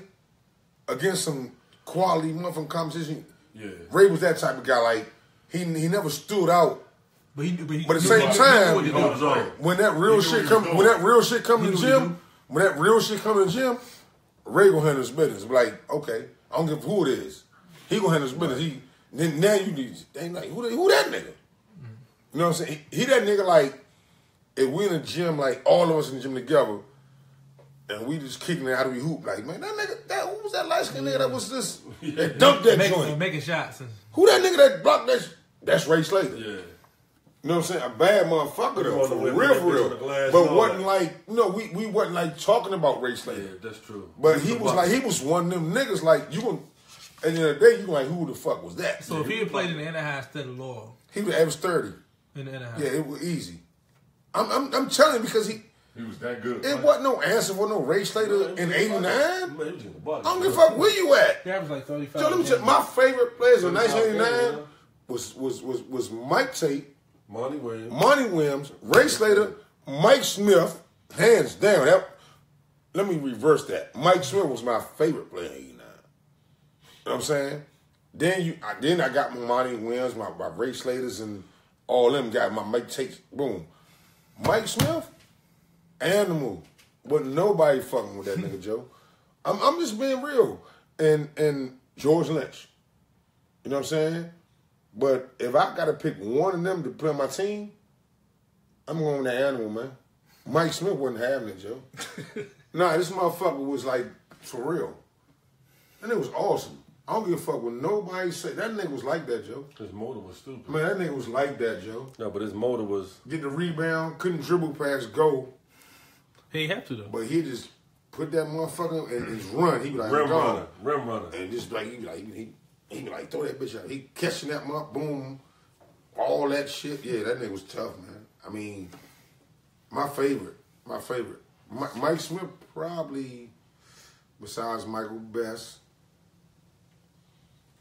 against some quality motherfucking competition. Yeah. Ray was that type of guy. Like he never stood out. But But at the same time, when that real shit come to the gym, Ray gonna handle his business. Like, okay, I don't give a who it is. He gonna handle his business. Now you need, they like, who that nigga? You know what I'm saying? He that nigga like, if we in the gym, like all of us in the gym together, and we just kicking it, how do we hoop? Like, man, that nigga, who was that light skinned nigga that was this, that dunked that joint? Making shots. Who that nigga that blocked that? That's Ray Slater. Yeah. You know what I'm saying? A bad motherfucker though, for real. glass But and all wasn't that. like, we wasn't like talking about Ray Slater. Yeah, that's true. But he was one of them niggas like, you gonna, at the end of the day, you like, who the fuck was that? So if he had played in the Anaheim instead of Laurel, He was average 30. in the Anaheim. Yeah, it was easy. I'm telling you because he was that good. it wasn't no answer for no Ray Slater in '89. I Man, he was in the body. don't give a fuck where you at. He averaged like 35. So let me tell you, my favorite players in 1989 was Mike Tate, Monty Williams. Monty Williams, Ray Slater, Mike Smith, hands down. Let me reverse that. Mike Smith was my favorite player in '89. You know what I'm saying? Then I got my Monty Williams, my Ray Slaters, and all them guys. My Mike Tate, boom. Mike Smith, animal. But nobody fucking with that nigga, Joe. I'm just being real. And George Lynch. You know what I'm saying? But if I got to pick one of them to play on my team, I'm going with that animal, man. Mike Smith wasn't having it, Joe. Nah, this motherfucker was like, for real. And it was awesome. I don't give a fuck what nobody say. That nigga was like that, Joe. His motor was stupid. Man, that nigga was like that, Joe. No, but his motor was... Get the rebound, couldn't dribble past go, He ain't have to though. but he just put that motherfucker in his run. He be like, Rim gone. runner. And just like, he be like, throw that bitch out. He catching that mother, boom, all that shit. Yeah, that nigga was tough, man. I mean, my favorite. Mike Smith probably, besides Michael Best.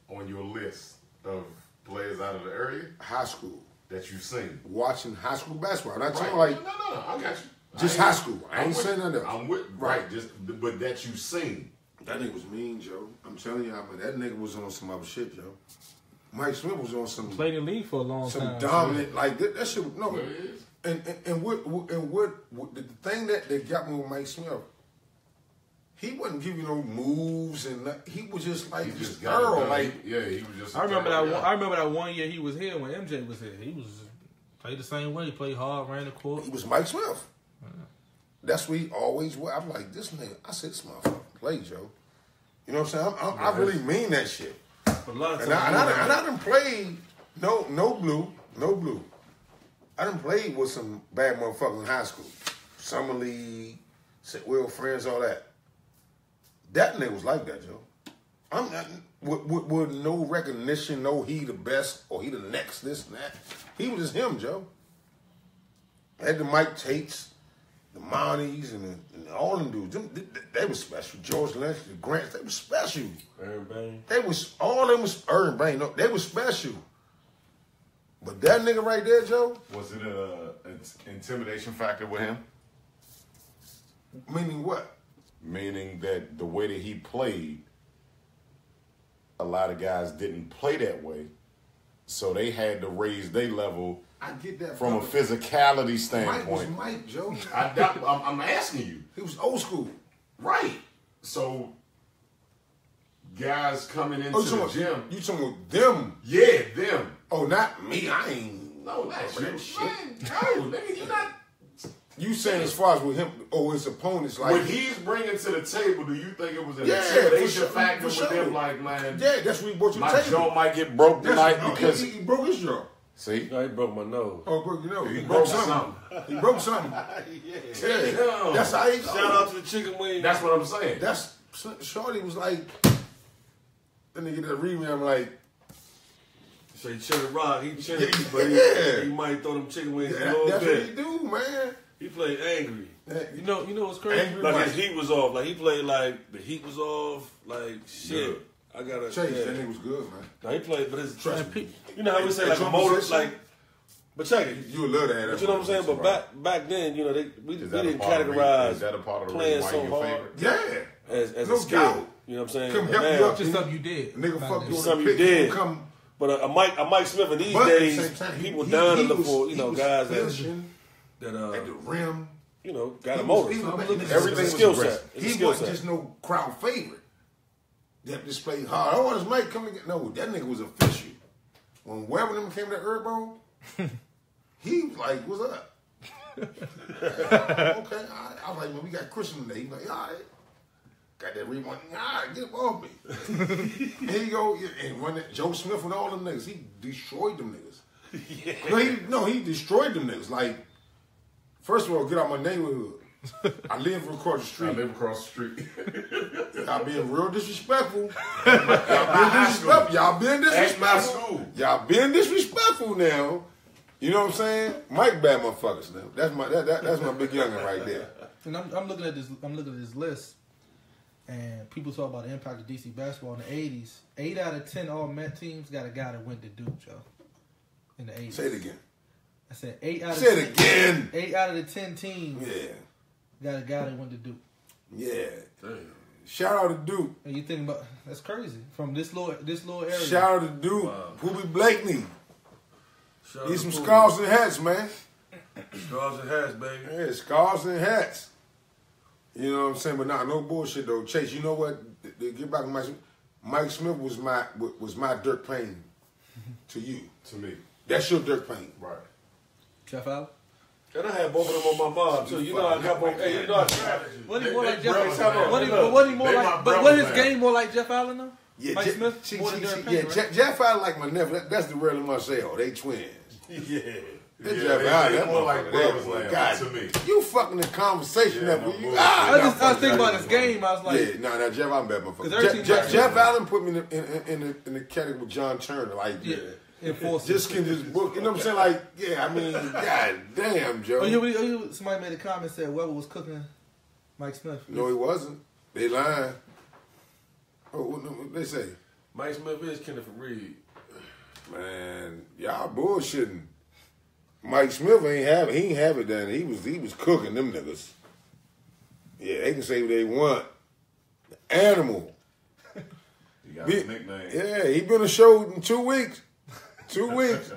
On your list of players out of the area High school. that you've seen. Watching high school basketball. I'm not talking Right. like No, I got you. just high school. I ain't saying nothing else. I'm with Right. but that you've seen. That nigga was mean, Joe. I'm telling you, I mean, that nigga was on some other shit, Joe. Mike Smith was on some Played in the league for a long some time. dominant like that shit. Was, no, What it is? and what the thing that got me with Mike Smith, he wasn't giving no moves and he was just like He this just got it girl, done. like He was just. I remember that one year he was here when MJ was here. He was played the same way. He played hard, ran the court. he was Mike Smith. That's what he always was. I'm like, this nigga. I said, this motherfucker play, Joe. You know what I'm saying? I really mean that shit. But a lot of And times... I done played no blue. I done played with some bad motherfuckers in high school. Summer league, Will friends, all that. That nigga was like that, Joe. I'm not with no recognition, no he the best or he the next, this and that. He was just him, Joe. Had the Mike Tates, the Mounties, and all them dudes. They was special. George Lynch, the Grants, they was special. Aaron Bain. All them was Irvin Bain. No, they was special. But that nigga right there, Joe, Was it an intimidation factor with him? meaning what? Meaning that the way that he played, a lot of guys didn't play that way, so they had to raise their level I get that from a brother. physicality Mike was standpoint. Mike, Joe. I'm asking you. He was old school. Right. So guys coming into Oh, the gym. you talking about them? Yeah, them. Oh, not me. I ain't. No, that's your shit. No, nigga, you not. You saying as far as with him, his opponents, like what he's bringing to the table, do you think it was an Yeah, intimidation for factor sure. with them? Like, man, yeah, that's what he brought you to my the table. jaw might get broke tonight because he broke his jaw. see, No, he broke my nose. Oh, broke your nose. He He broke broke something. He broke something. Yeah, that's how he. Shout out to the chicken wing. that's what I'm saying. That's Shorty was like. Then they get that rebound. I'm like, Say Cherry Rock, he cherry, Yeah. but he might throw them chicken wings a little that's what he bit. do, man. He played angry. Yeah. You know what's crazy? Angry like Mike. his heat was off. Like he played like the heat was off. Like shit. Yeah. I gotta. Chase, yeah. that nigga was good, man. No, he played, but his Trust me. you know how we say like a Drum motor, position? like. But check it. You would love to have that. But you know what I'm saying? But Right. back then, you know, we Is that a didn't part of the categorize is that a part of the playing reason why so you're hard favorite? Yeah. as No a skill. doubt. You know what I'm saying? Come But help you now- up. Just something you did. Nigga, back fuck then. you on Something the you pitch. did. Come, But a Mike Smith in these but at the days, same time, people down to look for, you he know, was guys finishing that at the rim. you know, got a He motor. was- he was- Everything was was skill aggressive. set. It's a He skill wasn't set. just no crowd favorite. That displayed hard. Oh, this Mike coming to get no. That nigga was official. When Webb and them came to Herbo, he was like, "What's up?" Okay, all right. I was like, "Man, we got Christian today." He was like, "All right." Got that rebound. All right, get up off me. Here you go. And when Joe Smith and all them niggas, he destroyed them niggas. No, he destroyed them niggas. Like, first of all, get out my neighborhood. I live across the I street. live across the street. Y'all being real disrespectful. Y'all being disrespectful. Y'all being At my disrespectful. school. Y'all being disrespectful now. You know what I'm saying? Mike bad motherfuckers now. That's my big youngin right there. And I'm looking at this. I'm looking at this list, and people talk about the impact of DC basketball in the '80s. 8 out of 10 All Met teams got a guy that went to Duke, Joe. In the '80s. Say it again. I said 8 out of Say 10. it again. 8 out of the 10 teams Yeah. got a guy that went to Duke. Yeah. Shout out to Duke. And you think about that's crazy from this little area. Shout out to Duke. Poobie Blakeney. Shout out Need to some Poole. scarves and hats, man. Scarves and hats, baby. Yeah, scarves and hats. You know what I'm saying? But nah, no bullshit though. Chase, you know what? To get back to Mike Smith. Mike Smith was my Dirk Payne to you. To me. That's your Dirk Payne. Right. Jeff Allen. And I had both of them on my mom too. You know I got both. Hey, you know I What he more like they Jeff? brothers, man. What he more They like? my But what his brothers, man. game more like Jeff Allen though? Yeah, Mike Smith more than Derrick Payne, right? Jeff Allen like my nephew. That's the real Marcel. They twins. yeah. That Yeah, Jeff they Allen, that more like motherfucker, brothers, that man, God, to me. you fucking the conversation Yeah, up. no You, bullshit. I was thinking about his game. I was like, Yeah, no, Jeff Allen bad Cause every team motherfucker. got Jeff Jeff Allen put me in the category with John Turner. Like, yeah, enforcer. just can this book. You know what I'm saying? Like, yeah, I mean, god damn, Joe. Somebody made a comment said Weber was cooking Mike Smith. No, he wasn't. They lying. Oh, what they say? Mike Smith is Kenneth Reed. Man, y'all bullshitting. Mike Smith he ain't have it down. He was cooking them niggas. Yeah, they can say what they want. The animal. You got a nickname. Yeah, he been a show in 2 weeks. 2 weeks.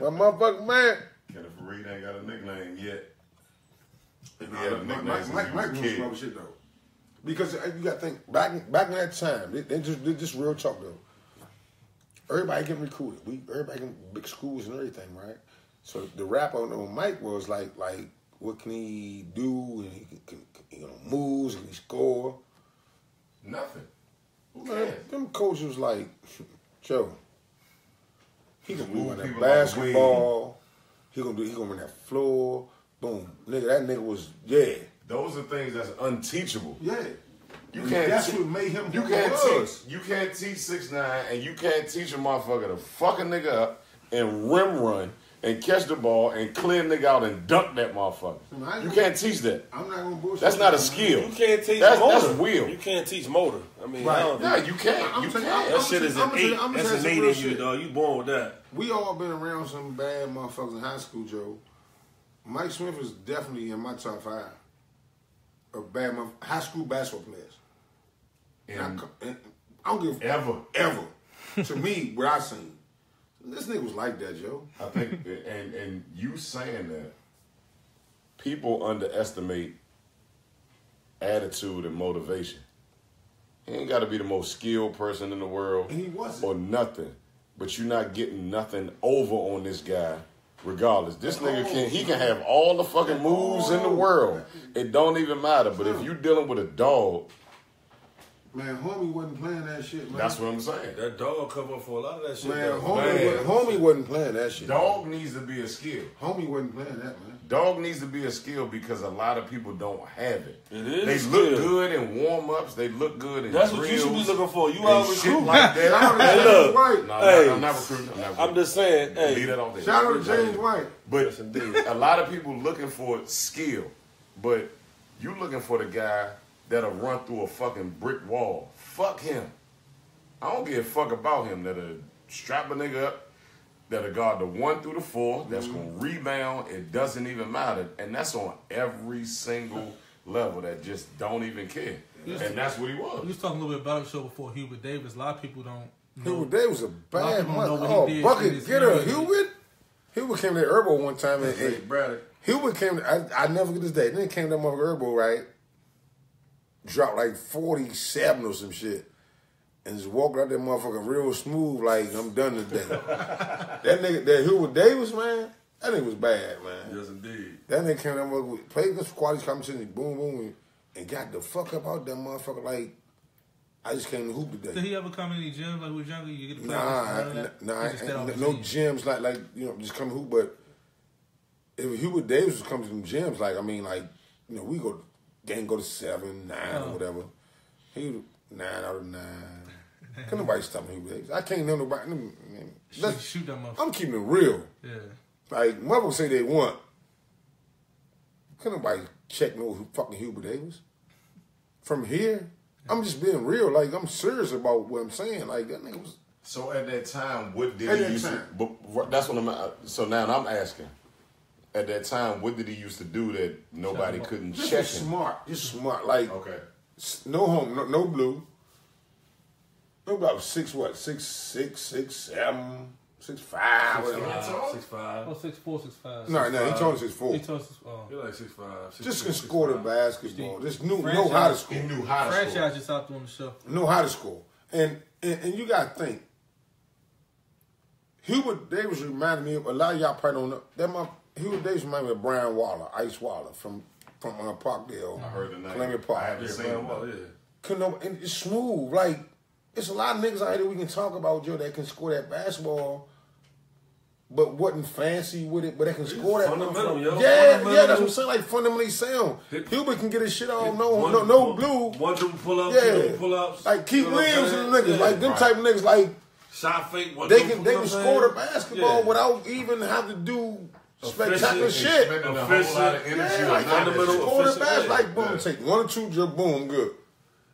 My motherfucking man. Kenneth Reed ain't got a nickname yet. He Nah, had a nickname since Mike he was a was kid. some other shit though. Because you got to think back in that time. They just real talk though. Everybody getting recruited. Everybody getting big schools and everything, right? So the rap on Mike was like what can he do? And he moves and he score. Nothing. Who Man, cares? them coaches was like, Joe. He gonna Move move that people basketball. He gonna run that floor. Boom, nigga. That nigga was Those are things that's unteachable. yeah. You And can't. That's what made him. You who can't he was. teach. You can't teach 6'9", and you can't teach a motherfucker to fuck a nigga up and rim run and catch the ball and clear a nigga out and dunk that motherfucker. You can't teach that. I'm not gonna bullshit. That's not a you. skill. You can't teach That's motor. will. You can't teach motor. I mean, Right. I don't Yeah, think you can't. I'm You saying- can't. that shit is I'm innate. saying That's some innate real in you, shit. dog. You born with that. We all been around some bad motherfuckers in high school, Joe. Mike Smith is definitely in my top 5 of bad high school basketball players. And I don't give ever. To me, what I seen, this nigga was like that, Joe. I think, and you saying that, people underestimate attitude and motivation. He ain't got to be the most skilled person in the world And he wasn't. or nothing. but you're not getting nothing over on this guy. Regardless, this nigga can have all the fucking moves in the world. It don't even matter. But if you dealing with a dog, man, homie wasn't playing that shit, man. That's what I'm saying. That dog cover for a lot of that shit. Man, homie wasn't playing that shit. Dog needs to be a skill. Homie wasn't playing that, man. Dog needs to be a skill because a lot of people don't have it. It is. They look good in warm-ups. They look good in That's drills. what you should be looking for. You out shit recruiting. like that. Hey, look. White. No, Hey. I'm not recruiting. I'm just saying. Hey, leave that off there. Shout out to James White. But Yes, indeed. a lot of people looking for skill, but you looking for the guy that'll run through a fucking brick wall. Fuck him. I don't give a fuck about him. That'll strap a nigga up, that'll guard the 1 through the 4, that's gonna rebound. It doesn't even matter, and that's on every single level. That just don't even care, and that's what he was. We was talking a little bit about the show before Hubert Davis. A lot of people don't know. Hubert Davis was a bad people know one. what he Oh, did in bucket his getter. career. Hubert came to Herbo one time and Hey, Bradley. Hubert came. I never get this day. Then he came to that motherfucker Herbo, right? Dropped like 47 or some shit. And just walked out that motherfucker real smooth, like I'm done today. That nigga, that Hubert Davis, man, that nigga was bad, man. Yes, indeed. That nigga came to that motherfucker, played this quality competition, boom, boom, and got the fuck up out that motherfucker like, I just came to hoop today. Did he ever come in any gyms like we was younger? You get to play No gyms like just come hoop. But if Hubert Davis was coming to them gyms, like I mean, like we go to 7, 9 or whatever. He 9 out of 9. Can nobody stop me, Hubert Davis? I can't know nobody. Shoot that motherfucker. I'm keeping it real. Yeah. Like motherfuckers say they want. Can nobody check no fucking Hubert Davis? From here. I'm just being real. Like, I'm serious about what I'm saying. Like, that nigga was... So at that time, what did he used to... But that's what I'm... So now I'm asking. At that time, what did he used to do that nobody couldn't Just check was him? smart. Just smart. Like, Okay. no home, no blue. No about 6'6", 6'7", 6'5". whatever. 6'5". Oh, 6'4", 6'5". No, he told us 6'4". He told us, You're like 6'5". Just can score the basketball. Just know Franchise. how to score. He knew how to score. franchise just out there on the show. Know how to score. And you got to think. Hubert Davis reminded me of, a lot of y'all probably don't know, Hubert Davis reminded me of Brian Waller, Ice Waller, from Parkdale. I heard the name. Columbia Park. I haven't seen him. And it's smooth. Like, it's a lot of niggas out here that we can talk about, Joe, that can score that basketball, but wasn't fancy with it, but they can score that. Fundamental, yo. Yeah, that's what I'm saying. Like, fundamentally sound. Hubert can get his shit off. No blue. One dribble pull up, Yeah. two dribble pull ups. Like Keith Williams and the niggas, like them type of niggas, like shot fake. One they dribble, can score the basketball without even have to do spectacular shit. Spending a whole lot of energy Yeah, on like fundamental score the efficient, basket, yeah. like boom, take 1 or 2 dribble, boom, good.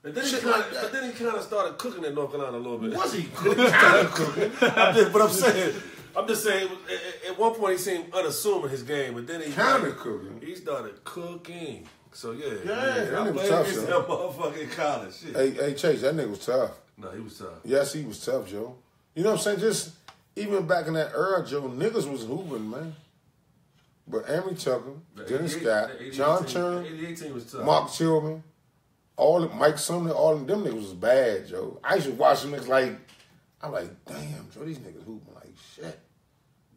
And then Shit he kinda, like that. but then he kind of started cooking in North Carolina a little bit. Was he kind of cooking? I'm just saying. At one point he seemed unassuming his game, but then he Kinda cooking. He started cooking. So yeah, that I nigga played tough, against son. that motherfucker in college. Shit. Hey, Chase, that nigga was tough. No, he was tough. Yes, he was tough, Joe. You know what I'm saying? Just even back in that era, Joe, niggas was hooping, man. But Amory Tucker, Dennis Scott, John Turner, 88 team was tough. Mark Tillman, Mike Sumner, all of them niggas was bad, Joe. I used to watch them niggas like, I'm like, damn, Joe, these niggas hooping like shit.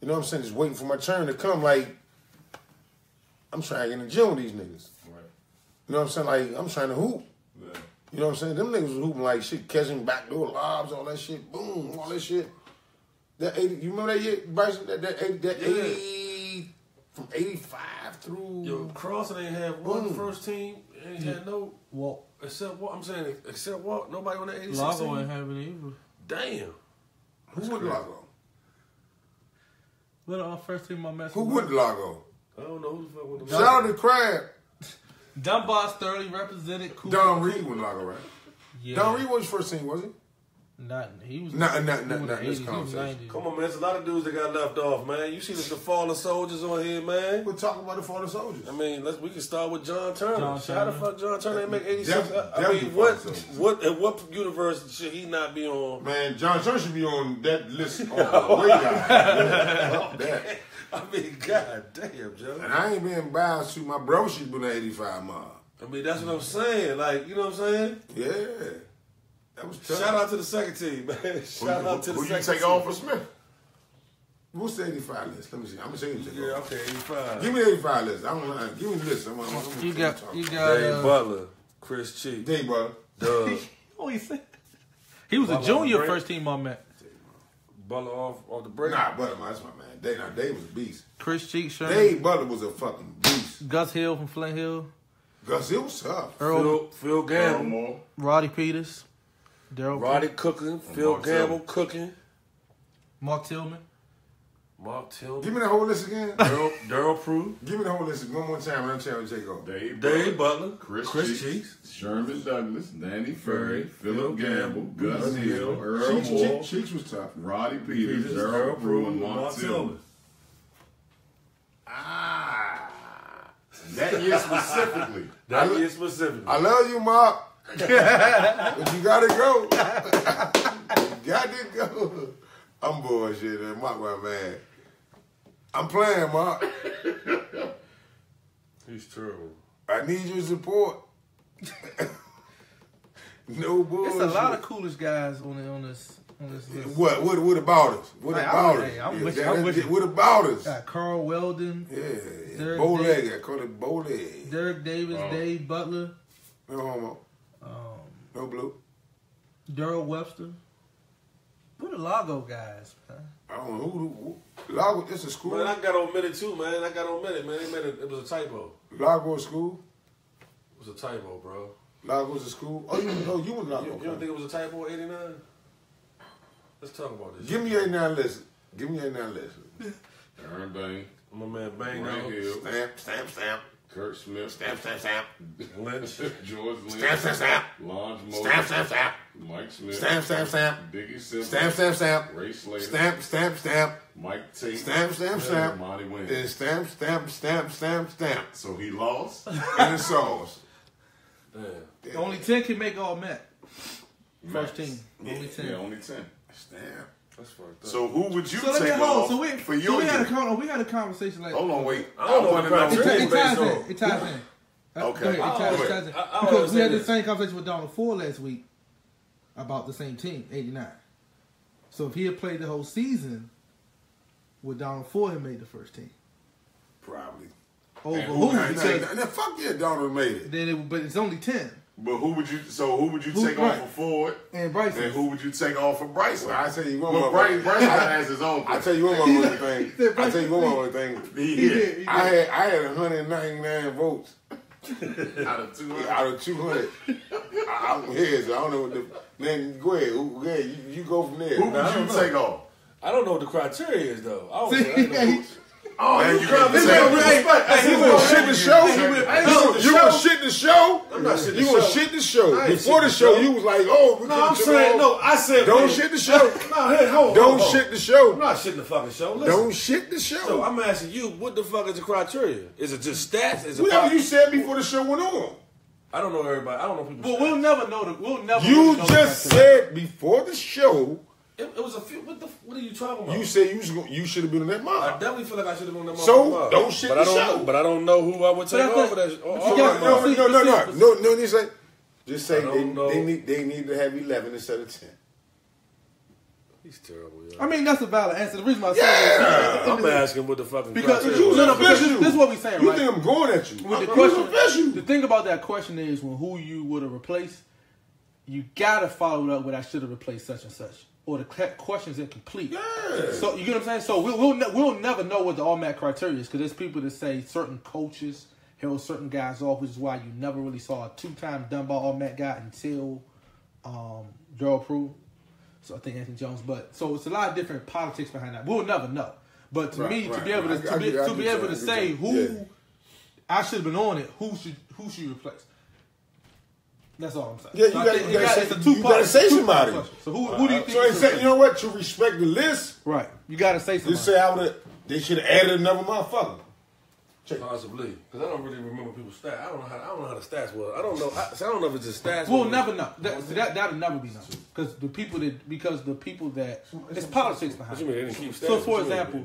You know what I'm saying? Just waiting for my turn to come. Like, I'm trying to get in the gym with these niggas. Right. You know what I'm saying? Like, I'm trying to hoop. Yeah. You know what I'm saying? Them niggas was hooping like shit, catching backdoor lobs, all that shit, boom, all that shit. That 80, you remember that year, Bryson? That 80, from 85 through. Yo, Crossan ain't had one Boom. first team. Ain't had no. Well, Except what I'm saying. Except what nobody on that 86 Lago team. ain't having it either. Damn. Who went Lago? What our first team I met? Who went Lago? I don't know who the fuck with the. Shout out to Crab. Dunbar Sterling represented. Cooper. Don Reed went Lago, right? Yeah. Don Reed was his first team, was he? Not he was. Not he was this 80s, he was conversation. 90s. Come on, man. There's a lot of dudes that got left off, man. You see the fallen soldiers on here, man. We're talking about the fallen soldiers. I mean, we can start with John Turner. John How the Turner. fuck John Turner ain't make 86? Definitely I mean, what fallen soldiers. at what universe should he not be on? Man, John Turner should be on that list on the way down. Yeah, fuck that. I mean, god damn, Joe. And I ain't being biased to my brother should be on the 85 mob. I mean, that's what I'm saying. Like, you know what I'm saying? Yeah. That was tough. Shout out to the second team, man. Shout out to the Who second you take team. off for Smith? What's the 85 list? Let me see. I'm gonna say you take Yeah, off. okay, 85. Give me the 85 list. I don't mind. Give me the list. You got Dave Butler, Chris Cheek, Dave Butler. Doug. Oh, he said he was a Butler junior break. first team All Met. Butler off the break. Nah, Butler, man, that's my man. Dave was a beast. Chris Cheek, Sherman, Dave Butler was a fucking beast. Gus Hill from Flint Hill, Gus, it was tough. Phil Gamble, Moore. Roddy Peters, Daryl, Roddy cooking, Phil Mark Gamble Tillman. cooking, Mark Tillman, Mark Tillman, Give me the whole list again. Daryl Prue, Give me the whole list one more time, and I'm telling you to take off. Dave Butler, Chris Cheeks, Cheeks, Sherman Douglas, Danny Ferry, Philip Gamble, Gus Hill, Earl Cheeks, Moore, Cheeks was tough. Roddy Peters, Peters, Daryl Prue, and Mark Mark Tillman. Tillman. That year specifically. That year specifically. I love you, Mark. But you gotta go. You got to go. I'm bullshit, man. Mark, my man. I'm playing, Mark. He's terrible. I need your support. No bullshit. It's a lot of coolest guys on this list. What about us? What Hey, about us? hey, I'm with you, I'm with you. What about us? Got Carl Weldon, Yeah. Derek Bow leg. Davis. I call it bow leg. Derek Davis, Dave Butler, No homo. No blue. Daryl Webster. Who the Lago guys, man? I don't know who. Lago, it's a school. Man, I got to admit it too, man. I got to admit it, man. It was a typo. Lago school. It was a typo, bro. Lago's a school. Oh, you was Lago. You don't think it was a typo, 89? Let's talk about this. Give me 89 listen. Give me 89 listen. Aaron Bain, My man Bang Ray now. Hill, Stamp. Kurt Smith, Stamp. Lynch. George Lynch, Stamp. Longe Moore, Stamp. Mike Smith, Stamp. Diggy Simmons, Stamp. Ray Slater, Stamp. Mike Tate, Stamp. Monty Wynn. Then stamp. So he lost. And it's sauce. Damn. Only 10 can make All Met. First Max. team. Only 10. Yeah, only 10. Stamp. That's fucked up. So who would you So let me take hold. off So we for your we year? had a conversation like. Hold on, wait. I don't know wanna what the It, criteria it based ties on. in. It ties in. Okay. Go ahead. It ties in. I Because we understand had the this. same conversation with Donald Ford last week about the same team, 89. So if he had played the whole season, would Donald Ford have made the first team? Probably. Over And who? who- Because Fuck yeah, Donald made it. then but it's only 10. But who would you take right. off for Ford? And Bryson. And who would you take off for Bryson? Well, I tell you one Well, more. Bryson has his own. I tell you one more thing. I tell you one more thing. He He hit did. He I had 199 votes out of 200. out of 200. I'm here, so I don't know what the. Then go ahead. Go ahead. You go from there. Who would you take off? I don't know what the criteria is, though. I don't See, know. I ain't know who- Oh, man, you can't This say man that. You gonna shit the show? You gonna shit the show? I'm not shitting the You gonna show. shit the show? I ain't Before the shitting the show, show. you was like, "Oh, we No, could've I'm took saying, off. no, I said. Don't man. shit the show. No, hey, hold Don't on. shit the show. I'm not shitting the fucking show. Listen. Don't shit the So show." I'm asking you, what the fuck is the criteria? Is it just stats? Is it Whatever you said before the show went on. I don't know everybody. I don't know people. Well, we'll never know. We'll never. You really know just the criteria. said before the show, It was a few. What are you talking about? you said you should have been in that I mob. definitely feel like I should have been on that. So, motherfucker. don't shit but the I don't show. Know, but I don't know who I would take I off think- of that. you All got- that No. They say, just say I don't know. they need to have 11 instead of 10. He's terrible. Yo. I mean, that's a valid answer. The reason why I Yeah. say I'm asking what the fucking because criteria is. because this is what we're saying, You right? think I'm going at you? With the I'm question, gonna fish you. the thing about that question is when who you would have replaced, you gotta follow it up with I should have replaced such and such, or the question's incomplete. Yeah. So you get what I'm saying. So we'll never know what the all-mat criteria is because there's people that say certain coaches held certain guys off, which is why you never really saw a two-time Dunbar all-mat guy until Daryl Prue. So I think Anthony Jones, but so it's a lot of different politics behind that. We'll never know. But to me, to be able to say who I should have been on it, who should you replace? That's all I'm saying. Yeah, So you I think gotta it's a say- two-part- you gotta say two-part somebody. question. So who do you think? So you they say, should you know what? To respect the list, right, you got to say something. just say I would have. They should have added another motherfucker. Possibly, because I don't really remember people's stats. I don't know how the stats was. I don't know. I don't know if it's just stats. We'll never know. That'll never be known because the people that it's politics behind What you mean? They it. didn't keep stats? So for What you mean? example,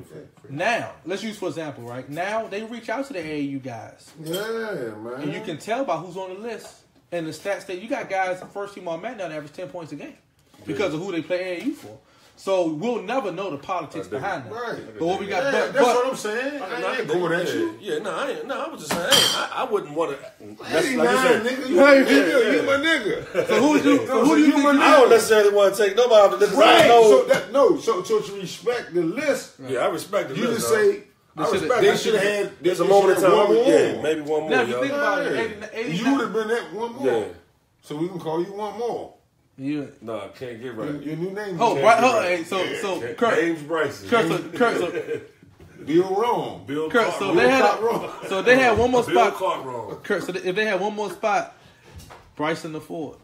now let's use for example, right now they reach out to the AAU guys, Yeah, man. and you can tell by who's on the list And the stats that you got guys, first team on Matt now that average 10 points a game because of who they play AAU for. So we'll never know the politics behind that. Right. But what we got, that's what I'm saying. I ain't going at you. Yeah, I was just saying, I wouldn't want to. Like you said, nigga, you my nigga. So who do you think? I don't necessarily want to take nobody off the list. Right. So to respect the list. Yeah, I respect the list. You just say. They should have had. There's a moment in time. Yeah, maybe one more. Now, if you think about it, you would have been that one more. Yeah. So we can call you one more. Yeah. No, I can't get right. Your new name. Oh, right. Hey, so Curt. James Bryson. Kurt. Bill wrong. Bill Kurt. Clark So wrong. they had. So they had one more Bill spot. Clark wrong. Kurt. So if they had one more spot, Bryson the fourth.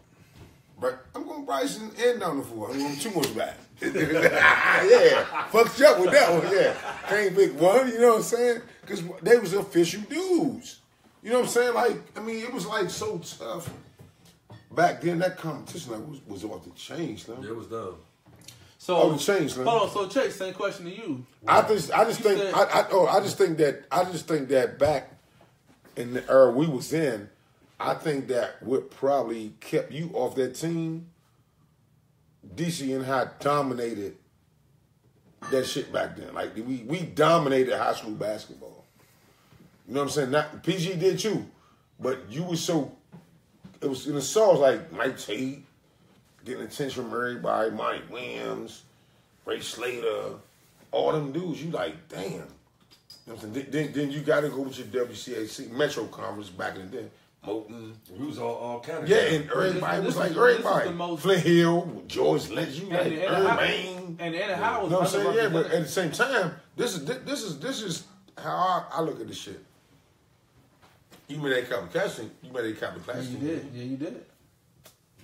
But I'm going Bryson and down the four. I'm going too much back. Yeah. Fucked you up with that one. Yeah. Can't pick one. You know what I'm saying? Because they was official dudes. You know what I'm saying? Like, I mean, it was like so tough. Back then, that competition was off the chain, Slim. It was dumb. So Off the chain, Slim. hold on. So Chase, same question to you. I just think that back in the era we was in, I think that what probably kept you off that team, DC and High dominated that shit back then. Like we dominated high school basketball. You know what I'm saying? Not PG did too, but you was so. It was in the songs like Mike Tate, getting attention from everybody, Mike Williams, Ray Slater, all them dudes. You like, damn. You know what I'm saying? Then you got to go with your WCAC Metro Conference back in the day. Moulton. We was all kind of. Yeah, and everybody was like everybody. Flint Hill, George Lynch, you like Irvine. And Howard. You know what I'm saying? Yeah, but at the same time, this is how I look at this shit. You made that complication. You made that complication. You did. Yeah, you did.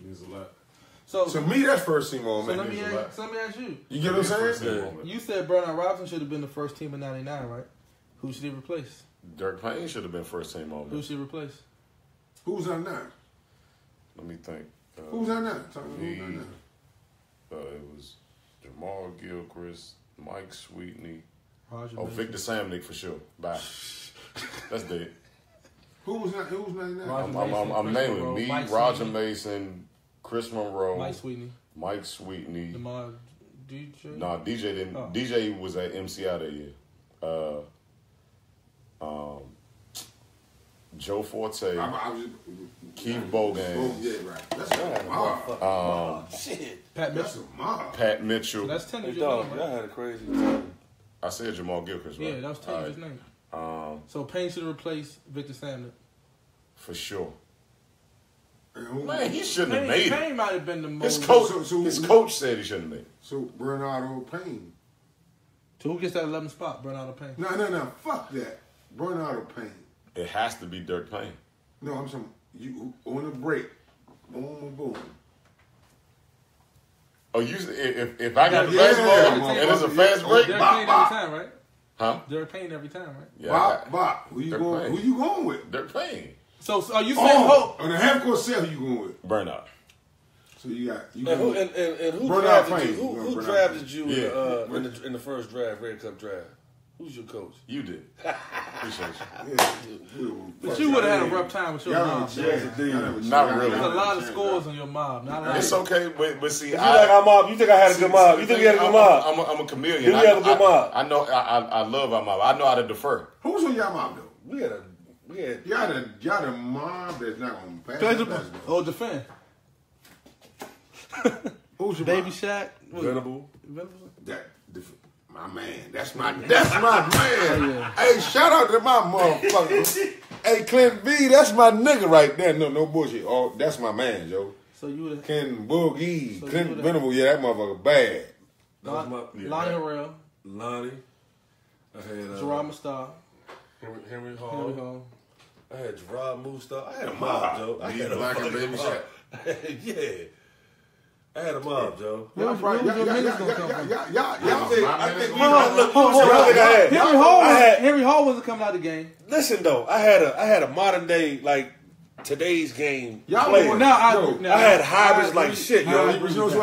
Means a lot. So to me, that's first team all, man. So let me ask you. You get what I'm saying? Yeah. You said Bernard Robinson should have been the first team in '99, right? Who should he replace? Dirk Payne should have been first team all. Who should he replace? Who was on that? Let me think. Who was on that? Tell me who was on that. It was Jamal Gilchrist, Mike Sweetney. Roger Victor Samnick for sure. Bye. That's dead. Who was that? Who was on that? I'm naming me, Mike Roger Sweetney. Mason, Chris Monroe, Mike Sweetney. Lamar DJ? No, DJ didn't. Oh. DJ was at MCI that year. Joe Forte, Keith Bogan, Yeah, right. That's a mob. Shit. Pat That's Mitchell. a mob. Pat Mitchell. So that's 10 Hey, of dog, your y'all name, right? had a crazy time. I said Jamal Gilchrist, right? Yeah, that was 10 of his name. So Payne should have replaced Victor Samnick. For sure. Man, Man, he shouldn't have made Payne it. might have been the most. His coach said he shouldn't have made it. So Bernardo Payne. So who gets that 11th spot? Bernardo Payne. No. Fuck that. Bernardo Payne. It has to be Dirk Payne. No, I'm saying you on the break. Boom, boom. Oh, if I got the Yeah, basketball and it's a fast break, Derek Bop, Payne bop. every time, right? huh? Derek Payne every time, right? Yeah, Bop. Who you Dirk going? Payne. Who you going with? Dirk Payne. So are you saying On the half court set, who you going with? Bernard. So you got And who Bernard drafted Payne. you? Who Bernard drafted you Yeah. in the first draft, Red Cup draft? Who's your coach? You did. Appreciate you. But you would have had a rough time with your mom. Not really. There's a lot of scores on your mom. Not a lot. It's okay, but see, You like our mob? You think I had a good mob? You think we had a good mob? I'm a chameleon. You have a good mob. I know. I love our mob. I know how to defer. Who's on your mob though? We had Y'all the mob that's not on pass. Oh, defend. Who's your Baby mob? Shaq. Venable. My man. That's my man. Hey, shout out to my motherfucker. Hey, Clint B, that's my nigga right there. No bullshit. Oh, that's my man, Joe. So you would have. Ken Boogie, So Clint you would've- Venable, yeah, that motherfucker bad. That was my Lonnie Harrell. Lonnie. I had Gerard Mustar. Henry Henry Hall. Hall. I had Gerard Mustar. I had a mob, Joe. I had a Black and fucking Baby mob. Yeah. I had a mob, Joe. Where was your niggas gonna come from? I think Henry Hall wasn't coming out of the game. Listen though, I had a modern day like today's game Y'all players. want- Now I had hybrids like shit, yo. I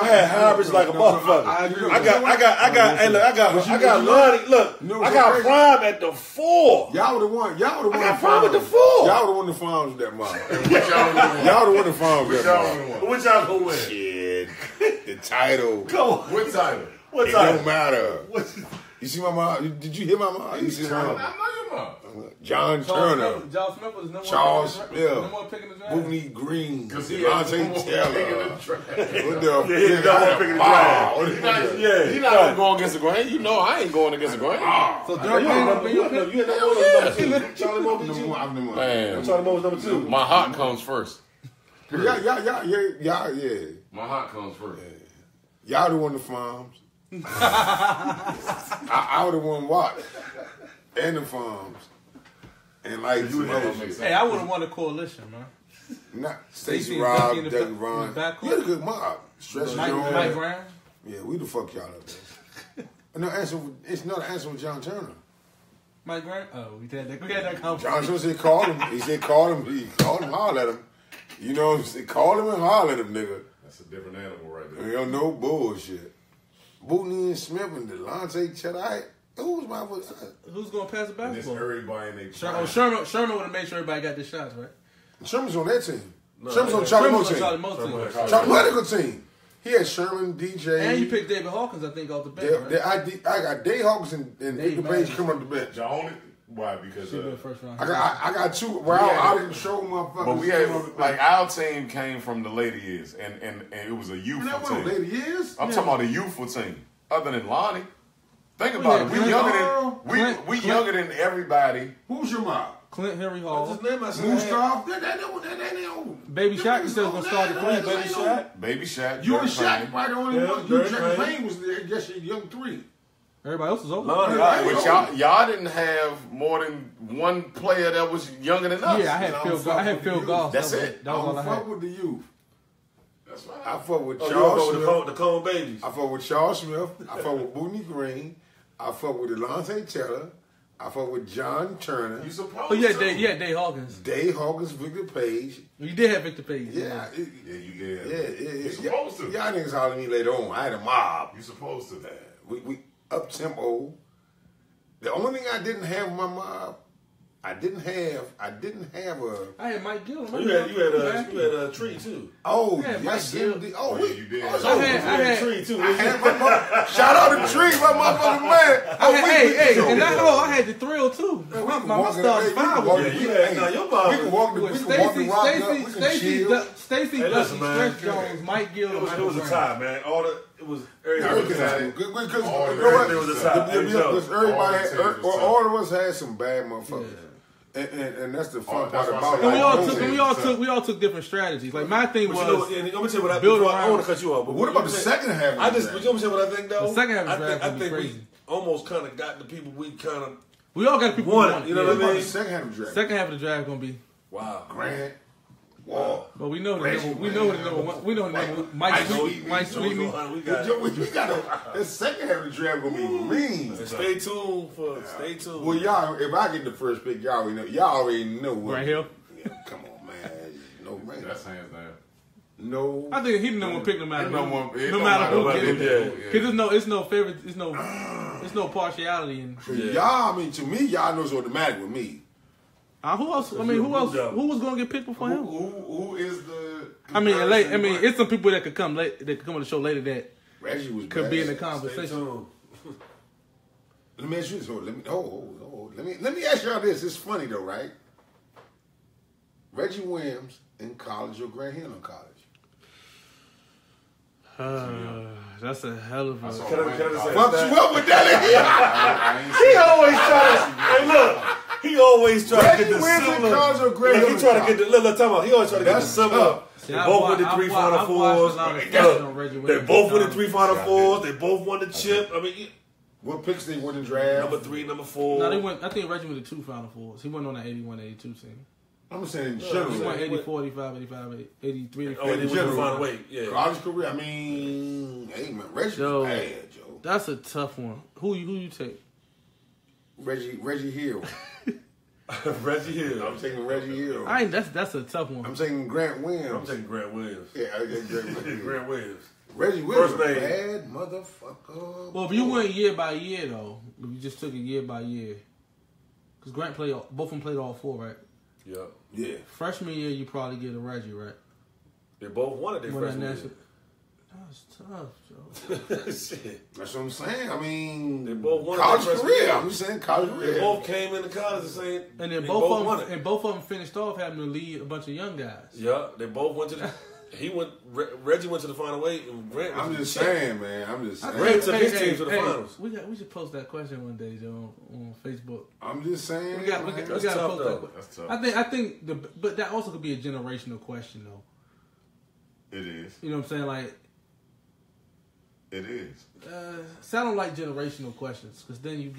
had hybrids like a motherfucker. I got Lonnie. Look, I got Prime at the 4. Y'all would have won. Y'all would have won. I got Prime at the 4. Y'all would have won the finals with that mom. Y'all would have Y'all would have won the finals with that mom. What y'all gonna win? Shit, the title. Come on. What title? What It time? don't matter. You see my mom? Did you hear my mom? You see my I mom? know your mom. John Turner, John Smith was number Charles one. Smith, Number one pick in the draft. Booney Green, Because he had Devontae one Taylor. What the? Yeah, he got one pick in the draft. Yeah, he's not gonna go against the grain. You know, I ain't going against the grain. So Dirk Payne number your pick. You had that one number 2. Charlie Moe beat you. Man, Charlie Moe was number 2. my heart comes first. Yeah. My heart comes first. Y'all would have won the farms. I would have won what? And the farms. And like some other shit. Hey, I would have won the coalition, man. Not Stacey Stacey and Rob, Becky in the Dougie back- Ron. in the backcourt. You had a good mob. Stretch Mike Jones. Graham. Yeah, we the fuck y'all up there. No answer. It's not an answer with John Turner. Mike Graham. Oh, we had that John conversation. Turner said call him. He said call him. He called him, holler at him. You know what I'm saying? Call him and holler at him, nigga. That's a different animal right there. You don't know bullshit. Booney and Smith and Delonte Chetty. Who was my Who's gonna pass the And it's basketball? everybody in their Sherman would have made sure everybody got their shots, right? Sherman's on that team. Sherman's on Charlie Moe team. Charlie Moe team. Charlie medical team. He had Sherman, DJ. And you picked David Hawkins, I think, off the bench. Right? I got Day Hawkins and Victor Page coming up the bench. The only why because Should've been first round. I got two. Well, I didn't show motherfuckers. but we had like our team came from the later years and it was a Man, youthful that wasn't team. later years. I'm talking about a youthful team. Other than Lonnie. Think Oh, about yeah, it. We Clint younger Hall, than we Clint. younger than everybody. Who's your mob? Clint Henry Hall. Just name myself. Mustaf? That ain't old. Baby Shaq said was gonna start the three. Baby Shaq. Baby Shaq. You and Dirk Shaq Payne. probably the only Yeah, one. You Dirk Jack Payne. Payne was there. Just a young 3. Everybody else was over. Lonnie, But y'all didn't have more than one player that was younger than us. Yeah, I had Phil Goss. That's That was it. That was all I fuck had. with the youth. That's right. I fuck with Oh, Charles you Smith. go with the Cone Babies. I fuck with Charles Smith. I fuck with Booney Green. I fuck with Delonte Taylor. I fuck with John Turner. You supposed Oh, yeah, to. Dave Hawkins. Day Hawkins, Victor Page. You did have Victor Page. Yeah. Yeah, you You supposed to. Y'all niggas holler at me later on. I had a mob. You supposed to. We up tempo. The only thing I didn't have in my mob, I didn't have a. I had Mike Gill. You had a tree too. Oh Yeah, yes, Mike Gill. indeed. Oh, yeah, you did. Oh, I had Tree too. I had shout out to Tree, my motherfucking man. I had the thrill too. My starting five was Yeah, you had your mom. We can walk the rock. We can chill. Stacy, Hey, listen, man. Stretch Jones, Mike Gill, It and was a tie, man. It was everybody. Because All you know what? there was a tie. Because everybody, All the all of us had some bad motherfuckers, and that's the fun part That's why I about said it. we all took different strategies. Like my thing But you know, was and let me tell you what I build before I around- want to cut you off. But What about the second half? Of I the just, draft? you know what I'm saying? What I think though. The second half of the I draft think would be we crazy. almost kind of got the people we kind of. we all got people Won we it, wanted. you know Yeah. what I What about mean? the second half of the draft? Second half of the draft gonna be. Wow. Grant, Wall. But we know the Reggie number. We know the number one. We know the number. Mike Sweet. Mike Sweetney. We got. The second half of the draft gonna be mean. Stay tuned for. Stay tuned. Well, y'all, if I get the first pick, y'all already know what. Right here. Yeah, come on, man. No man. That's hands down. No. I think he the number one pick no matter It who. don't want- it No don't matter matter who what gets they it. do. Because it's no favorite. It's no partiality in. Y'all, I mean, to me, y'all know it's automatic with me. Who else? I mean, who else? Who was gonna get picked before him? Who is the? I mean, it's some people that could come late. That could come on the show later that Reggie was could bad. be in the Stay conversation. tuned. Let me ask you this. Let me ask y'all this. It's funny though, right? Reggie Williams in college or Grant Hill in college? That's a hell of a. Can I just say Fuck that? you up with that. He always try to. Hey, look. He always try to Reggie get the Williams in similar. college or Grant Hill He in try to college? get the. Look, talk about. He always try to get the That's similar. tough. They both won the three Final Fours. They both won the three Final Fours. They both won the chip. I mean, What picks they win in the draft? number 3, number 4. No, they went. I think Reggie went to 2 Final Fours. He went on that 81, 82 team. I'm saying in He general. went 84, 85, 85, 83. Oh, and he went to general. find a way. Yeah. College career, I mean, hey man, Reggie Joe. was bad, Joe. That's a tough one. Who you take? Reggie Hill. Reggie Hill. I'm taking Reggie Hill. That's a tough one. I'm taking Grant Williams. I'm taking Grant Williams. Yeah, I get Grant Williams. Grant Williams. Reggie Williams, First name. bad motherfucker. Well, if you went year by year though, if you just took it year by year, because Grant played both of them played all 4, right? Yep. Yeah. Freshman year, you probably get a Reggie, right? They both wanted their freshman year. That's tough, Joe. Shit. That's what I'm saying. I mean, They both wanted college their freshman career. year. I'm just saying college They career. both came into college the same. And then they both of them finished off having to lead a bunch of young guys. Yeah, they both went to the. Reggie went to the final 8, and Grant. I'm just saying, man. I'm just saying. Grant took his team to the finals. We should post that question one day, Joe, on Facebook. I'm just saying. We got to That's post tough, that. though. That's tough. I think but that also could be a generational question though. It is. You know what I'm saying? Like, It is. so I don't like generational questions because then you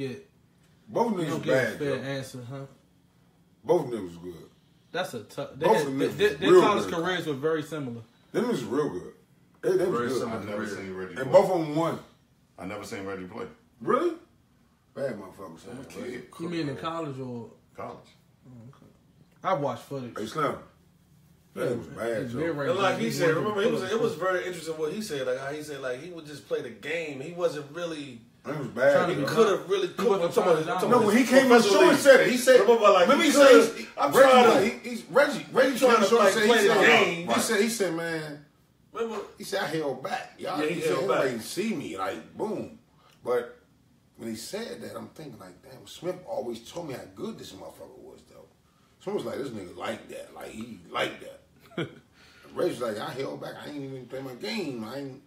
Both of them don't was get a bad, fair though. answer, huh? Both of them was good. That's a tough. Both of them was Their real college good. careers were very similar. Them was real good. They Very was good. similar. I never seen Reggie play. And both of them won. I never seen Reggie play. Really? Bad motherfuckers. I'm a kid. You mean in college or? College. I watched footage. Hey, Slim. That was bad, Joe. And like he said, remember, it was very interesting what he said. Like how he said, like he would just play the game. He wasn't really. That was bad. Trying to He be Joe. could have really. wasn't trying to dominate. No, when he came on the show, he said it. He said, Remember, like, remember he he said, could've- I'm Reggie, trying like, to, Reggie trying came on the to, show like, and said, play the game. he said, man, Remember, he said, I held back. Y'all, Yeah, he said, held back. everybody see me, like, boom. But when he said that, I'm thinking, like, damn, Smith always told me how good this motherfucker was, though. So it was like, this nigga like that. Like, he like that. Reggie's like, I held back. I ain't even play my game. I ain't.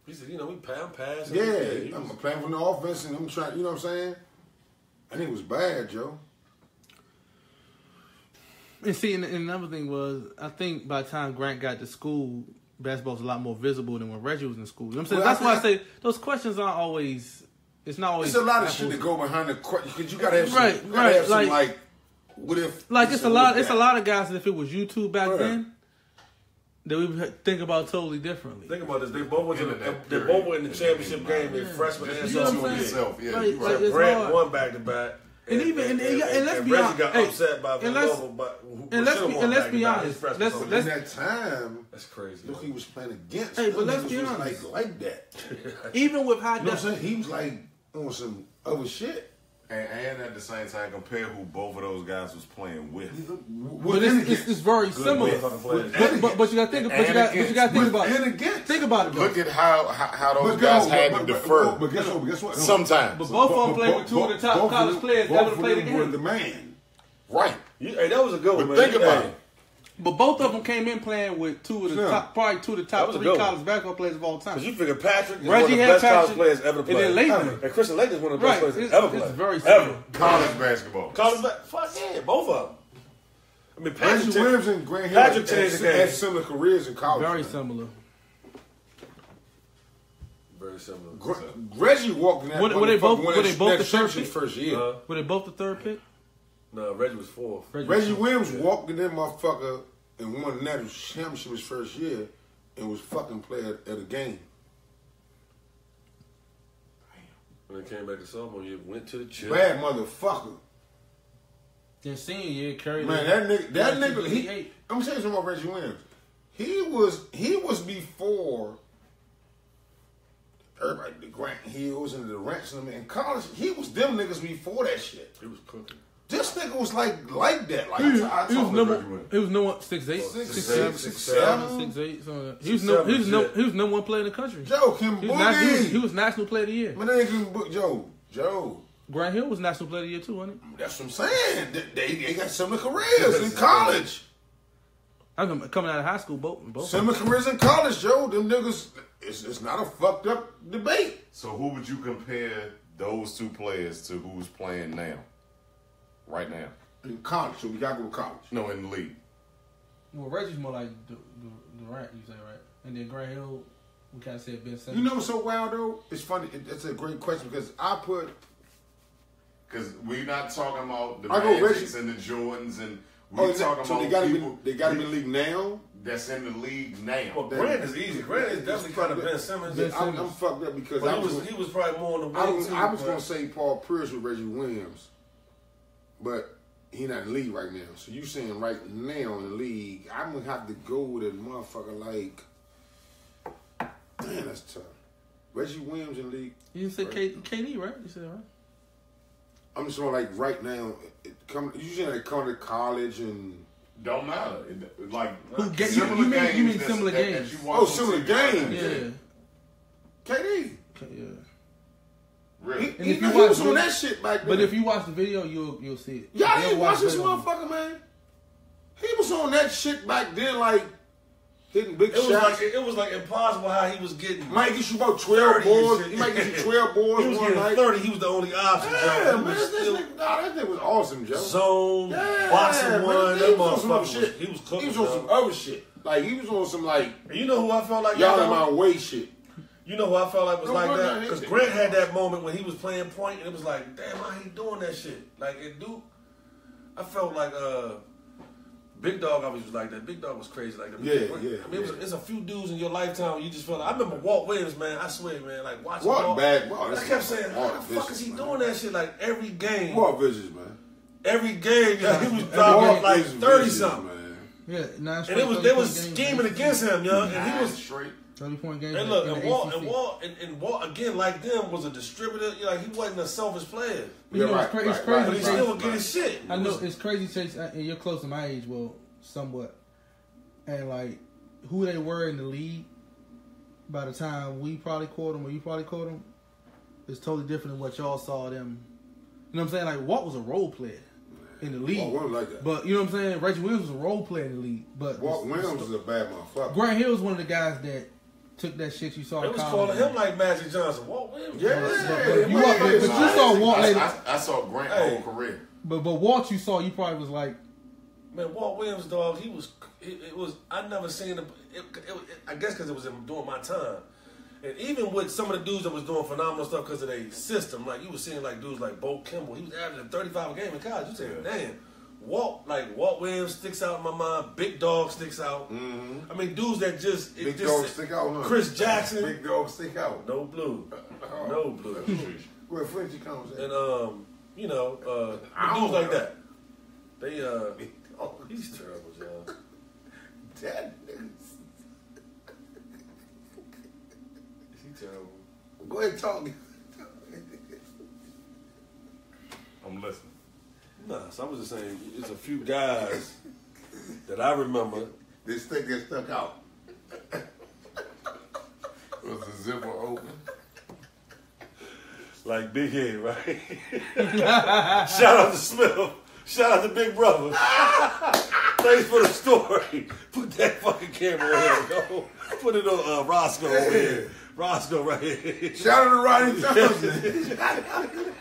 he said, we pass. Yeah, I'm playing from the offense and I'm trying, you know what I'm saying? I think it was bad, Joe. And see, and another thing was, I think by the time Grant got to school, basketball was a lot more visible than when Reggie was in school. You know what I'm saying? Well, That's why I say those questions aren't always. It's not always. There's a lot of apples. shit that go behind the question because you gotta have some, Right, you gotta have some right, like, what if? Like this it's a and lot. what It's a that. lot of guys that if it was YouTube back Right. then, that we would think about totally differently. Think about this. They both went to End of the, that they period. both were in the championship game. They freshman and Just You know what I'm sophomore saying? year. yourself, yeah, Like- you're right. like it's Grant hard. won back to back. And even and let's be Reggie honest. got Hey, upset by and let's- Villanova, but who and let's should've be- won and let's back be to back honest. his freshman Let's- season. But in that time, That's crazy. look, he was playing against. Hey, but them let's niggas be was honest. like that. even with high You know what I'm def, saying? He was like on some other shit. And at the same time, compare who both of those guys was playing with. but it's very similar. But you got to think. But you got to think about and it. against. Think about it. Look Though. at how those But guys go, had but- to but- defer. But guess what? Sometimes. But both of them played with two of the top both college them- players both ever of played the them were game. the man. Right. Hey, that was a good one, But man. think about Hey, it. But both of them came in playing with two of the Yeah. top, probably two of the That top was a 3 good one. college basketball players of all time. Because you figure Patrick is Reggie one of the had best college Patrick, players ever to play. and then Latham. And Christian Latham is one of the best Right, players it's ever played. very ever. similar. College basketball. College back, fuck yeah, both of them. I mean, Reggie Patrick Williams and Grant Hill Patrick changed the game. had similar careers in college. Very man. similar. Very similar. Reggie walked in that. Were they both- motherfucker were when they that both the championship third first year? Were they both the third pick? No, Reggie was fourth. Reggie Williams walked in that motherfucker and won the national championship his first year and was fucking player at a game. When they came back to sophomore year, went to the chip. Bad motherfucker. Then senior year carried. Man, that nigga, I'm saying something about Reggie Williams. He was before everybody, the Grant Hills and the Ransom in college. He was them niggas before that shit. He was cooking. This nigga was like that. Like He was I told him number. Reggie Williams. He was number 6'8", 6'7", 6'8", something like that. He was number 1 player in the country. Joe Kim He was Boogie. national player of the year. Man, they ain't even book Joe. Grant Hill was national player of the year too, wasn't he? That's what I'm saying. They got similar careers in college. I remember coming out of high school, both. Similar careers in college, Joe. Them niggas, it's not a fucked up debate. So who would you compare those two players to who's playing now? Right now. In college, so we gotta go to college. No, in the league. Well, Reggie's more like Durant, you say, right? And then Grant Hill, we kind of said Ben Simmons. You know what's so wild though? It's funny. It's a great question because I put. Because we're not talking about the I go Magics Reggie. and the Jordans, and Oh, we're talking so about people they gotta be in the league now. that's in the league now. Well, Grant is easy. Grant is definitely kind of Ben Simmons. I'm fucked up because But he was probably more on the I wing was too. gonna say Paul Pierce with Reggie Williams, but he not in the league right now. So you saying right now in the league, I'm gonna have to go with a motherfucker like, damn, that's tough. Reggie Williams in the league. You said KD, right? You said that, right? I'm just saying like right now, you saying they come to college and Don't matter. Like Who get- similar you mean- games. you mean that- similar that- games. that you watch on similar TV. games. Yeah. KD. Yeah. Really? And He if you was watch on the- that shit back then. But if you watch the video, you'll see it. y'all You'll didn't watch this the video. motherfucker, man. He was on that shit back then, like hitting big It was shots. like it was like impossible how he was getting. Might get you about 12 30 and boards. shit. He might get you 12 boards He was one getting night. 30. He was the only option. Yeah, Joe. man, He was this still nigga, that thing was awesome, Joe. zone, Yeah, boxing man, one. he That was on some motherfucker other was, shit. he was cooking. He was on some dog. other shit. Like he was on some like And you know who I felt like? y'all that, in though? my way shit. You know who I felt like was No, like no, that? no, Because he- Grant had that moment when he was playing point, and it was like, damn, how he doing that shit? Like, it Duke, I felt like Big Dog always was like that. Big Dog was crazy like that. Yeah, yeah, I mean, it's a few dudes in your lifetime where you just felt like, I remember Walt Williams, man. I swear, man, like watching Walt bad. Walt, I this kept is saying, Walt how the fuck vicious, is he man. doing that shit? Like, every game. Walt vicious, man. Every game, yeah, he was Walt dropping like is 30 vicious, something. man. Yeah, 9 And straight it was they 30-point was games. scheming against him, yo. And he Nine was straight. 30-point games. and look, in and the Walt, ACC. and Walt again, like them, was a distributor. You know, like he wasn't a selfish player, You know, Yeah, it's, right, it's right, crazy. right, but he Chase. still would get his shit. I know it's crazy, Chase, and you're close to my age, well, somewhat. And like who they were in the league by the time we probably caught them or you probably caught them is totally different than what y'all saw them. You know what I'm saying? Like Walt was a role player in the league. Walt wasn't like that. But you know what I'm saying? Reggie Williams was a role player in the league. But Walt Williams is a bad motherfucker. Grant Hill was one of the guys that took that shit you saw They in was college. calling him like Magic Johnson. Walt Williams. Yeah, But you man. but you saw Walt later. I saw Grant Hey. whole career. But Walt you saw, you probably was like, Man, Walt Williams, dog. He was. It was. I never seen him. I guess because it was during my time. And even with some of the dudes that was doing phenomenal stuff because of their system, like you was seeing like dudes like Bo Kimball. He was averaging 35 a game in college. You say, damn. Walt Williams sticks out in my mind. Big Dog sticks out. Mm-hmm. I mean, dudes that just Big dog stick out, huh? Chris Jackson, Big dog stick out. no blue, no blue, Where Frenchie comes in. and you know, dudes like that. They he's terrible, John. That nigga. Is he terrible? Go ahead and talk. I'm listening. Nah, so I was just saying, there's a few guys that I remember. This stick that stuck out. Was the zipper open? Like Big Head, right? Shout out to Smith. Shout out to Big Brother. Thanks for the story. Put that fucking camera on here. Go. Put it on Roscoe over here. Roscoe right here. Shout out to Ronnie Johnson.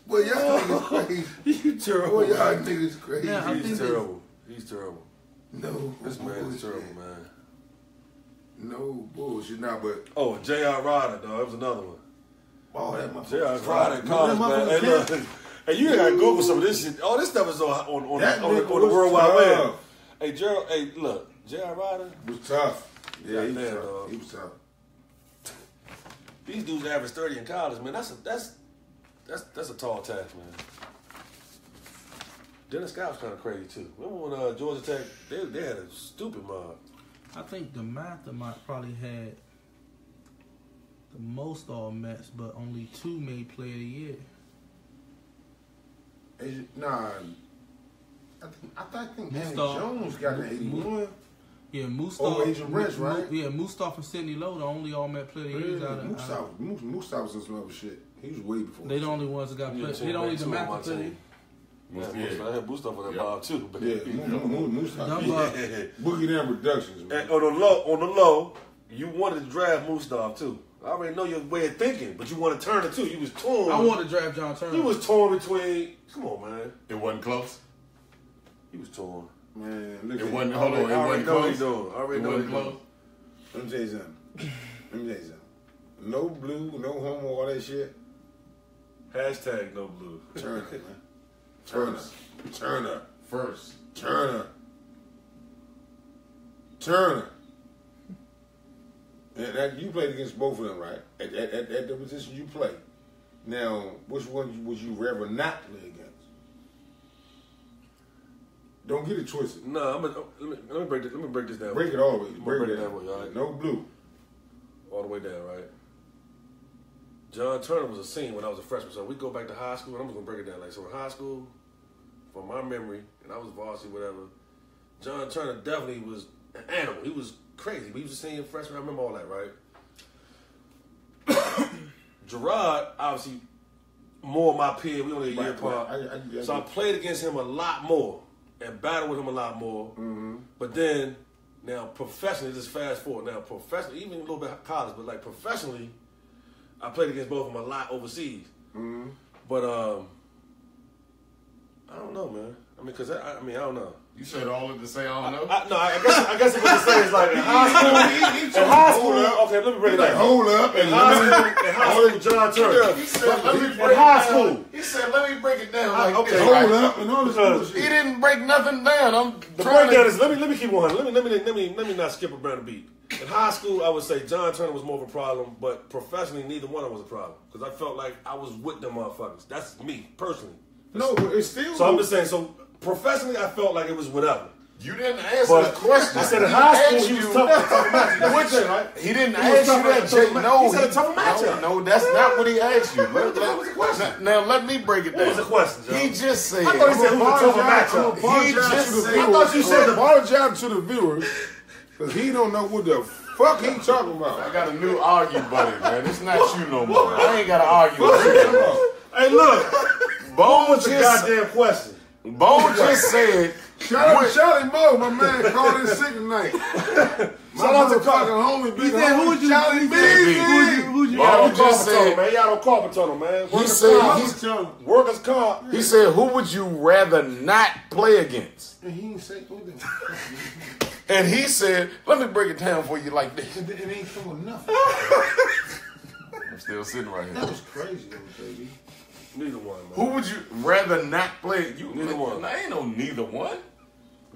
Boy, y'all niggas crazy. You terrible. Boy, y'all man. niggas crazy. Yeah, I think He's they- terrible. He's terrible. No This man is bullshit. terrible, man. No bullshit. Nah, but Oh, J.R. Ryder, dog. That was another one. oh, that motherfucker. J.R. Ryder in college, man. Hey, That look. Hey, you gotta Google some of this shit. All this stuff is on That the nigga World was Wide Web. tough. Hey, Gerald. Hey, look. J.R. Ryder. was tough. Yeah, he was Goddamn, tough. dog. He was tough. These dudes average 30 in college, man. That's a tall task, man. Dennis Scott was kind of crazy too. Remember when Georgia Tech they had a stupid mob. I think the Mathemite probably had the most all Mets, but only 2 made Player of the Year. Nah, I think Danny Mustaf. Jones got an 81. Yeah, Mustaf. Oh, Agent Rich, right? Yeah, Mustaf and Sidney Lowe, the only all Met Player of the Years out of. Mustaf was in some other shit. He was way before. They the only ones that got Yeah, played. They the only the Math Player. team. Yeah, I had Boost up on that Yeah. mob too. But Yeah, Mustaf. Dunbar. Boogie Down Productions, man. And on the low, you wanted to draft Mustaf too. I already know your way of thinking, but you want to turn it too. You was torn. I wanted to draft John Turner. He was torn between. Come on, man. It wasn't close. He was torn. Man, look It at wasn't. I Hold on. It I already wasn't know what he's close. doing. I already It know what wasn't he's close. doing. Let me tell you something. No blue, no homo, all that shit. Hashtag no blue. Turner, man. Turner. First. And that, you played against both of them, right? At the position you play. Now, which one would you rather not play against? Don't get it twisted. No, let me break this down. Break it all the way. Break it down for you, all right? No blue. All the way down, right? John Turner was a senior when I was a freshman, so we go back to high school, and I'm just gonna break it down. Like, so in high school, from my memory, and I was varsity, whatever, John Turner definitely was an animal. He was crazy, but he was a senior freshman. I remember all that, right? Gerard, obviously, more my peer. We only a year apart. So I played against him a lot more and battled with him a lot more. Mm-hmm. But then, now professionally, just fast forward. Now professionally, even a little bit college, but like professionally, I played against both of them a lot overseas. Mm-hmm. But I don't know, man. I mean, cause I don't know. You said all of it to say I don't know? I guess what to say is like in high school. Okay, let me break it down. Hold up. In high school, John Turner. He said, let me break In high school. He said, let me break it down like okay. this. Hold up and all this bullshit. He didn't break nothing down. The breakdown is, let me keep on. Let me not skip around the beat. In high school, I would say John Turner was more of a problem, but professionally, neither one of them was a problem. Because I felt like I was with them motherfuckers. That's me, personally. No, but it's still. So I'm just saying, so professionally, I felt like it was whatever. You didn't answer the question. I said in high school, he was tough matchup. Right? He didn't ask you that, Jay. No, he said a tougher matchup. No, that's not what he asked you. Now let me break it down. What was the question, Joe? He just said. I thought he said who was a tougher matchup. He just said. I thought you said apologize to the viewers because he don't know what the fuck he talking about. I got a new argue buddy, man. It's not you no more. I ain't got to argue with you no more. Hey, look. Bone What's the goddamn question? Bone just said. Shout out to Charlie Moe, my man, called in sick tonight. Shout out to fucking homie, big said, homie, who'd you- Charlie he B. said, who'd you- Y'all Bone just said. man. Y'all don't carpet tunnel, man. He said. Workers' comp. He said, "Who would you rather not play against?" And he ain't say anything. And he said, "Let me break it down for you like this." It ain't come with nothing. I'm still sitting right That here. was crazy, though, baby. Neither one, man. Who would you rather not play? Neither one. There ain't no neither one.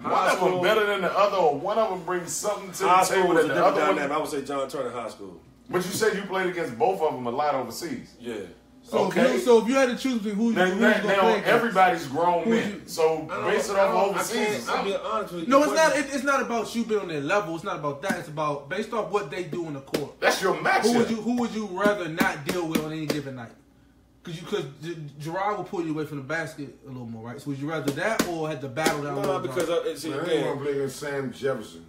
High One of school- them better than the other, or one of them brings something to High the school table was a that the different other dynamic. one. I would say John Turner High School. But you said you played against both of them a lot overseas. Yeah. So, Okay. if you had to choose between who you Now, gonna play against. everybody's grown men, so base it off overseas. I'll be honest with you. No, it's not. It's not about you being on their level. It's not about that. It's about based off what they do on the court. That's your matchup. Who would you rather not deal with on any given night? Because Gerard will pull you away from the basket a little more, right? So would you rather that or had to battle down? No, because see, Man, I ain't again, gonna play against Sam Jefferson.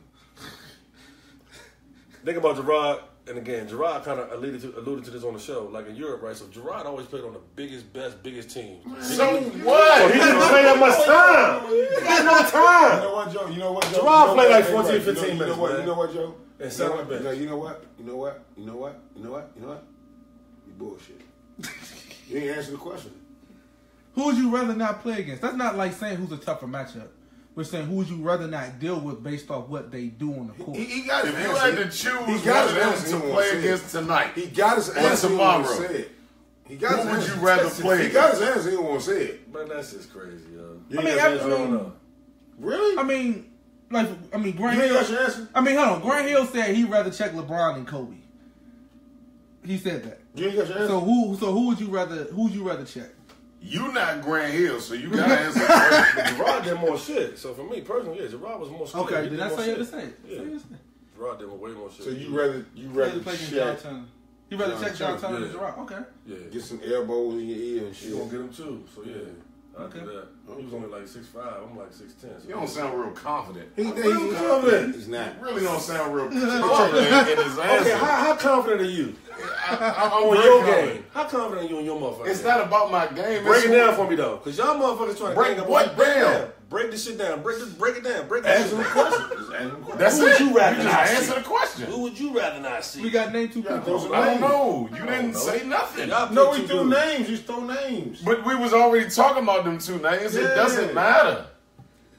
think about Gerard, and again, Gerard kind of alluded to this on the show, like in Europe, right? So Gerard always played on the biggest teams. So what? He didn't play that much time. He got no time. You know what, Joe? You know what, Joe? Gerard You know played what? like Hey, 14, right. 15 You know minutes, what? man. You know what, Joe? And sat on the bench. You know what? You know what? You know what? You know what? You know what? You bullshit. You ain't answer the question. Who would you rather not play against? That's not like saying who's a tougher matchup. We're saying who would you rather not deal with based off what they do on the court. He got his If you answer. had to choose He one got of his them answer. He to won't play say against tonight, He got his or answer. He tomorrow, won't say it. He got his who would answer. you rather play He got his against? answer. He won't say it. Man, that's just crazy, yo. I mean, I don't know. Really? I mean, Grant You ain't Hill. got your answer? Hold on. Grant Hill said he'd rather check LeBron than Kobe. He said that. You ain't got your answer? So who would you rather check? You not Grant Hill, so you gotta answer the question. But Gerard did more shit. So for me personally, yeah, Gerard was more skilled. Okay, He did did I more say it shit. to say it? Yeah. Say it. Gerard did way more shit. So you rather play against John check, Turner. You rather John check John Turner, Turner than yeah. Gerard? Okay. Yeah. get some elbows in your ear and You shit. gonna get him too. So yeah, I Okay. do that. He was only like 6'5". I'm like 6'10". So You don't sound real confident. He's confident. He's not. You really don't sound real confident in his answer. Okay, how confident are you I'm on very your confident. game? How confident are you on your motherfucker? It's not about my game. Break it's it down for me though, cause y'all motherfuckers trying to Break gang up. what Break it down? Break this shit down. Break it down. Break Answer this the shit down. question. Just answer the question. That's Who would it. you rather just not answer see? the question. Who would you rather not see? We got named two those people. are- I don't know. You didn't know. say nothing. Y'all No, pick we two threw dudes. names. Just throw names. But we was already talking about them two names. It Yeah. doesn't matter.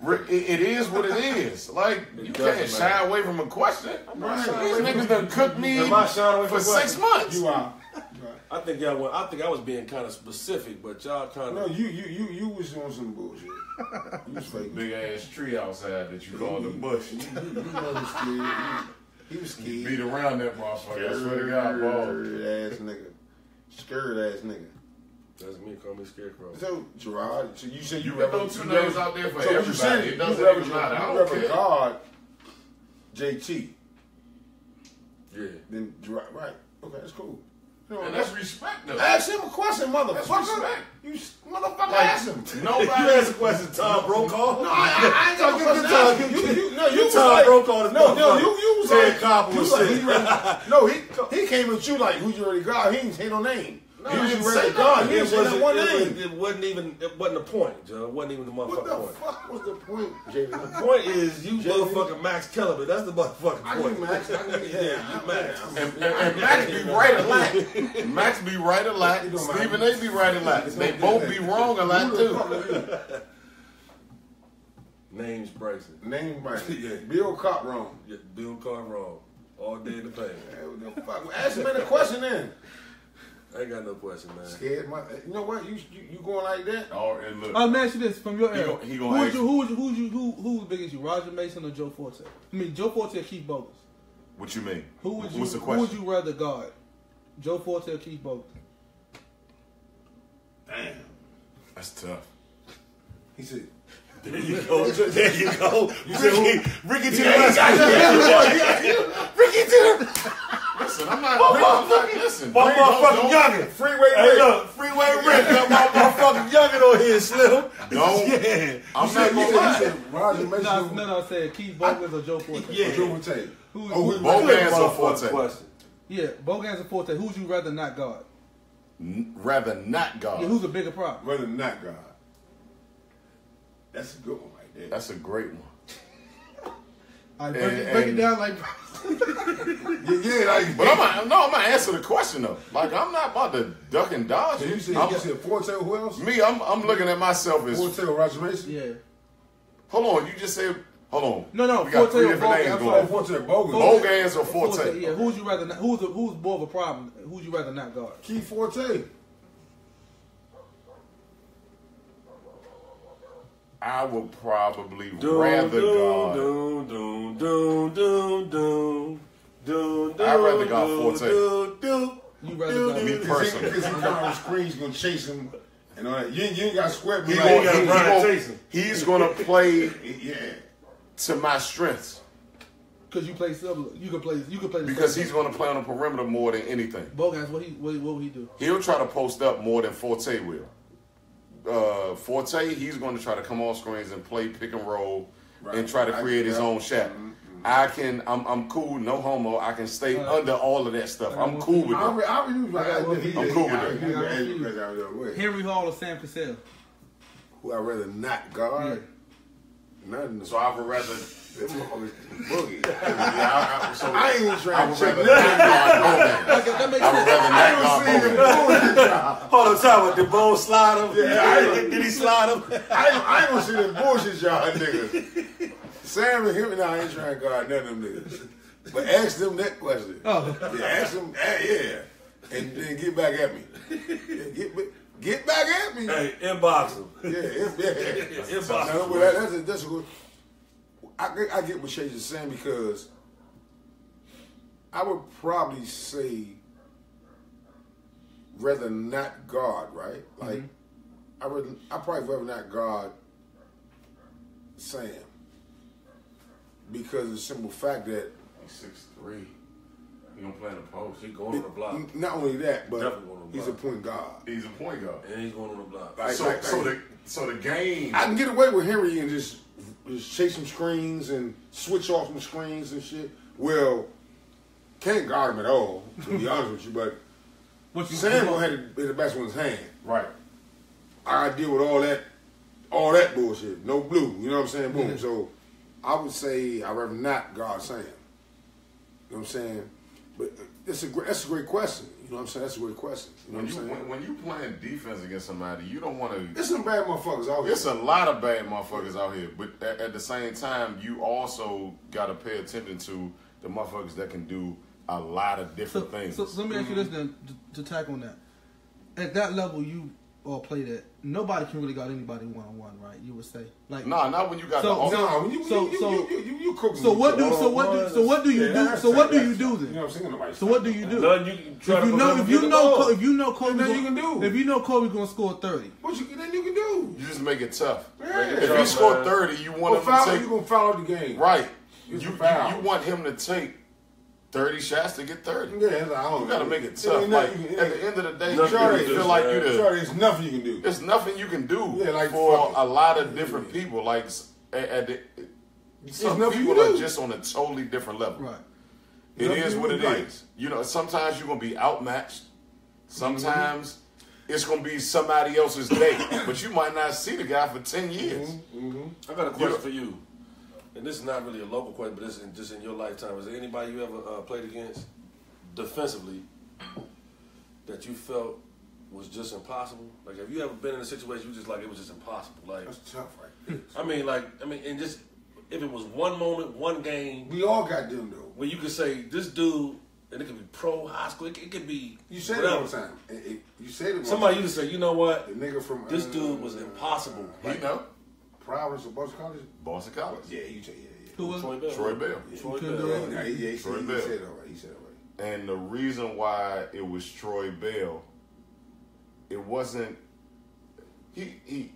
It is what it is. Like, you doesn't can't shy matter. away from a question. Right. These niggas done cooked me Am I shying away for from 6 questions? months. You are. I think y'all. I think I was being kind of specific, but y'all kind No, of. you was on some bullshit. You was fake. Big ass tree outside that you called a bush. You know he was scared. He was You scared. beat around that motherfucker. I swear to God, ball. Scared ass nigga. Scared ass nigga. That's me. Call me Scarecrow. So, Gerard, so you said You can throw two names out there for so everybody. you said It you doesn't reverend even matter. I don't care. God, JT. Yeah. Then Gerard, right? Okay, that's cool. You know, And that's respect, though. ask him a question, That's motherfucker. respect. You motherfucker, ask him. Nobody. You asked a question, Tom Brokaw. No, I ain't got no question. You was Tom like, Brokaw is no, motherfucker. you was Ted like, Koppel you was like, sick. no, he came at you like, who's you already got? He ain't say no name. No, He I was didn't ready say to God. nothing. He didn't say that one name. It wasn't the point, Joe. It wasn't even the What motherfucking the point. fuck was the point, Jaden? The point is you Jamie. motherfucking Max Kellerman. That's the motherfucking I point. knew Max. I knew Yeah, you Max. And Max be right a lot. Max be right a lot. Stephen A. be right a lot. They both be wrong a lot, too. Name's Bryson. Name Bryson. Yeah. Bill Cop wrong. Yeah, Bill Carr wrong. All day in the pain. Hey, what the fuck? Ask him a question then. I ain't got no question, man. Scared my. You know what? You going like that? Oh, and look. Let me ask you this from your era. He gonna ask Who's big as you? Roger Mason or Joe Forte? I mean, Joe Forte or Keith Bogus? What you mean? Who What's the would question? you rather guard? Joe Forte or Keith Bogus? Damn. That's tough. He said. There you go. There you go. You said Ricky to the Ricky to the. Listen, I'm not. Listen, My motherfucking youngin'. Freeway Hey, Rick. look, Freeway Rick. Got my motherfucking youngin' on here, Slim. Don't. Yeah. I'm not gonna He lie. said Roger Mason. No, I said Keith Bogus or Joe Forte. Yeah. Joe Forte. Who Bogans or Forte? Question. Yeah, Bogans or Forte. Who'd you rather not guard? Rather not God. Yeah, who's a bigger problem? Rather not God. That's a good one right there. That's a great one. All right, break it down like. Yeah, like. But I'm gonna answer the question though. Like I'm not about to duck and dodge. So you I'm- said Forte or who else? me, I'm looking at myself as. Forte or Roger Mason? Yeah. Hold on, you just said. Hold on. No, we got Forte three or different Bogans. names I'm going. sorry. Forte or Bogan? Bogans or Forte? Yeah, who'd you rather not? Who's more of a problem? Who'd you rather not guard? Keith Forte. I would probably rather God. I'd rather God Forte. You rather guard. Me personally. Because he come on the screen, he's going to chase him and all that. You ain't got to sweat me He like gonna- got he Brian gonna- Jason. He's gonna play Yeah. to my strengths Because you play similar. You can play the because same. he's gonna play on the perimeter more than anything. Bogans. What would he do? He'll try to post up more than Forte will. Forte, he's going to try to come off screens and play pick and roll and try to create his own shot. I'm cool, no homo. I can stay under all of that stuff. I'm cool with I'm it. cool with it. it. Henry Hall or Sam Cassell? Who I'd rather not guard? Nothing. So I would rather. Boogie. So I ain't even I trying would to check rather that. not guard Bogans. That makes I would sense. rather not guard Bogans. Hold on, time with the bone slide him. Yeah, Did he slide him? I ain't gonna see this bullshit y'all niggas. Sam and him and I ain't trying to guard none of them niggas. But ask them that question. Oh. Yeah, ask them, yeah. And then get back at me. Yeah, get back at me. Hey, inbox him. Yeah. Inbox No, him. but that's a good. I get what Chase is saying because I would probably say rather not guard, right? Like I probably rather not guard Sam because of the simple fact that He's 6'3". He don't play in the post. He going on the block. not only that, but Definitely going on the he's a block. point guard. He's a point guard. And he's going on the block. Like, So the game. I can get away with Henry and just chase some screens and switch off some screens and shit. Well, can't guard him at all, to be honest with you. But Sam gonna have the best one in his hand. Right. I gotta deal with all that bullshit. No blue, you know what I'm saying? Boom. Mm-hmm. So I would say I'd rather not guard Sam. You know what I'm saying? But that's a great question. You know what I'm saying? That's a great question. You know what I'm saying? When you playing defense against somebody, you don't want to. There's some bad motherfuckers out here. There's a lot of bad motherfuckers out here, but at the same time, you also got to pay attention to the motherfuckers that can do a lot of different things. So let me ask you this then, to tackle on that. At that level, or play that, nobody can really guard anybody 1-on-1, right? You would say, like, Nah, not when you got So- the. so- No, you cook. so what do you do? Yeah, So what do you do You then? know what I'm saying? Nobody So what do you do? Nothing you can try If to you know, prevent if him you getting know, the ball. if you know Kobe, Nothing you can do. if you know Kobe gonna score 30, What then you can do? You just make it tough. Yeah. If tough, he scored man. 30, you want Well, him foul, to you take. gonna foul out the game, Right. It's You a foul. want him to take 30 shots to get 30. Yeah, it's like, I don't You gotta know. make it It tough. ain't Like, nothing- at the end of the day, Nothing you you feel can do, like man. you the. Sorry, there's nothing you can do. There's nothing you can do Yeah, like, for fuck it. a lot of different people. Like, some nothing you people can are do. just on a totally different level. right? It Nothing is you what can it do. is. You know, sometimes you're gonna be outmatched. Sometimes it's gonna be somebody else's day, but you might not see the guy for 10 years. I got a question for you, and this is not really a local question, but this is just in your lifetime. Is there anybody you ever played against defensively that you felt was just impossible? Like, have you ever been in a situation you just like it was just impossible? Like, That's tough, right? and just if it was one moment, one game We all got them though. where you could say this dude, and it could be pro, high school, it could be You said whatever. it all the time. You said it. All Somebody the used to say, you know what, time. The nigga from this dude was impossible. You know, Providence or Boston College. Boston College. Yeah, you say yeah. Who was? Troy Bell. Troy Bell. Troy couldn't Bell. do it. Yeah, he Troy said Bell. it all right. He said it all right. And the reason why it was Troy Bell, it wasn't. He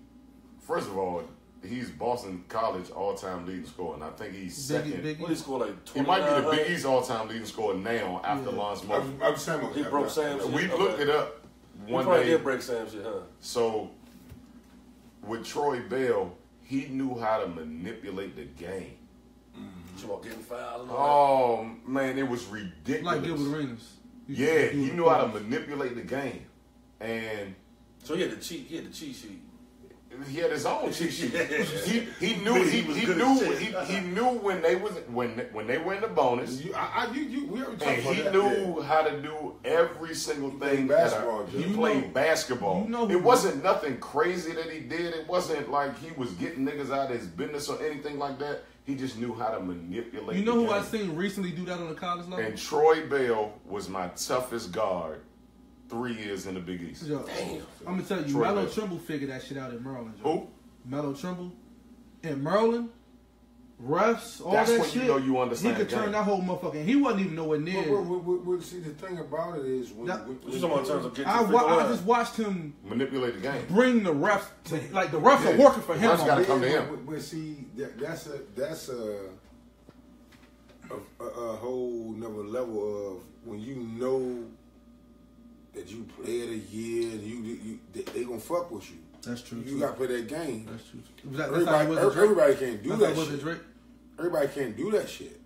first of all, he's Boston College all-time leading scorer, and I think he's second. Big, What did he score, like He might be the 2900? Big East all-time leading scorer now after Lance Moore. I'm saying He broke Sam's. We looked it up He one probably day. did break Sam's shit, huh? So with Troy Bell, he knew how to manipulate the game. You about getting fouled and all Oh man, it was ridiculous. Like Gilbert Arenas. Yeah, he knew how to manipulate the game, and that. So he had the cheat sheet. he had his own cheat sheet. He knew when they were in the bonus, We already talked and about he that. knew how to do every single thing. played basketball, Joe. He You played basketball. you know who- It wasn't nothing crazy that he did. It wasn't like he was getting niggas out of his business or anything like that. He just knew how to manipulate. You know the who I game. seen recently do that on the college level? And Troy Bell was my toughest guard 3 years in the Big East. Yo, I'm gonna tell you, Troy Melo Bell. Trimble figured that shit out in Maryland. Joe. Who? Melo Trimble in Maryland, refs, all That's that when you shit. know you understand He could the turn game. that whole motherfucker. And he wasn't even nowhere near. See, the thing about it is when That- What you talking about in terms of getting I to figure out? just watched him Manipulate the game. bring the refs to like the refs are Yeah. working for him. Refs on gotta it. come to him. But see, that's a whole nother level of when you know that you play of the year and they gonna fuck with you. That's true. You too. gotta play that game. That's true. That's how he was with Drake. Everybody can't do That's how that he was with shit. Drake. Everybody can't do that shit.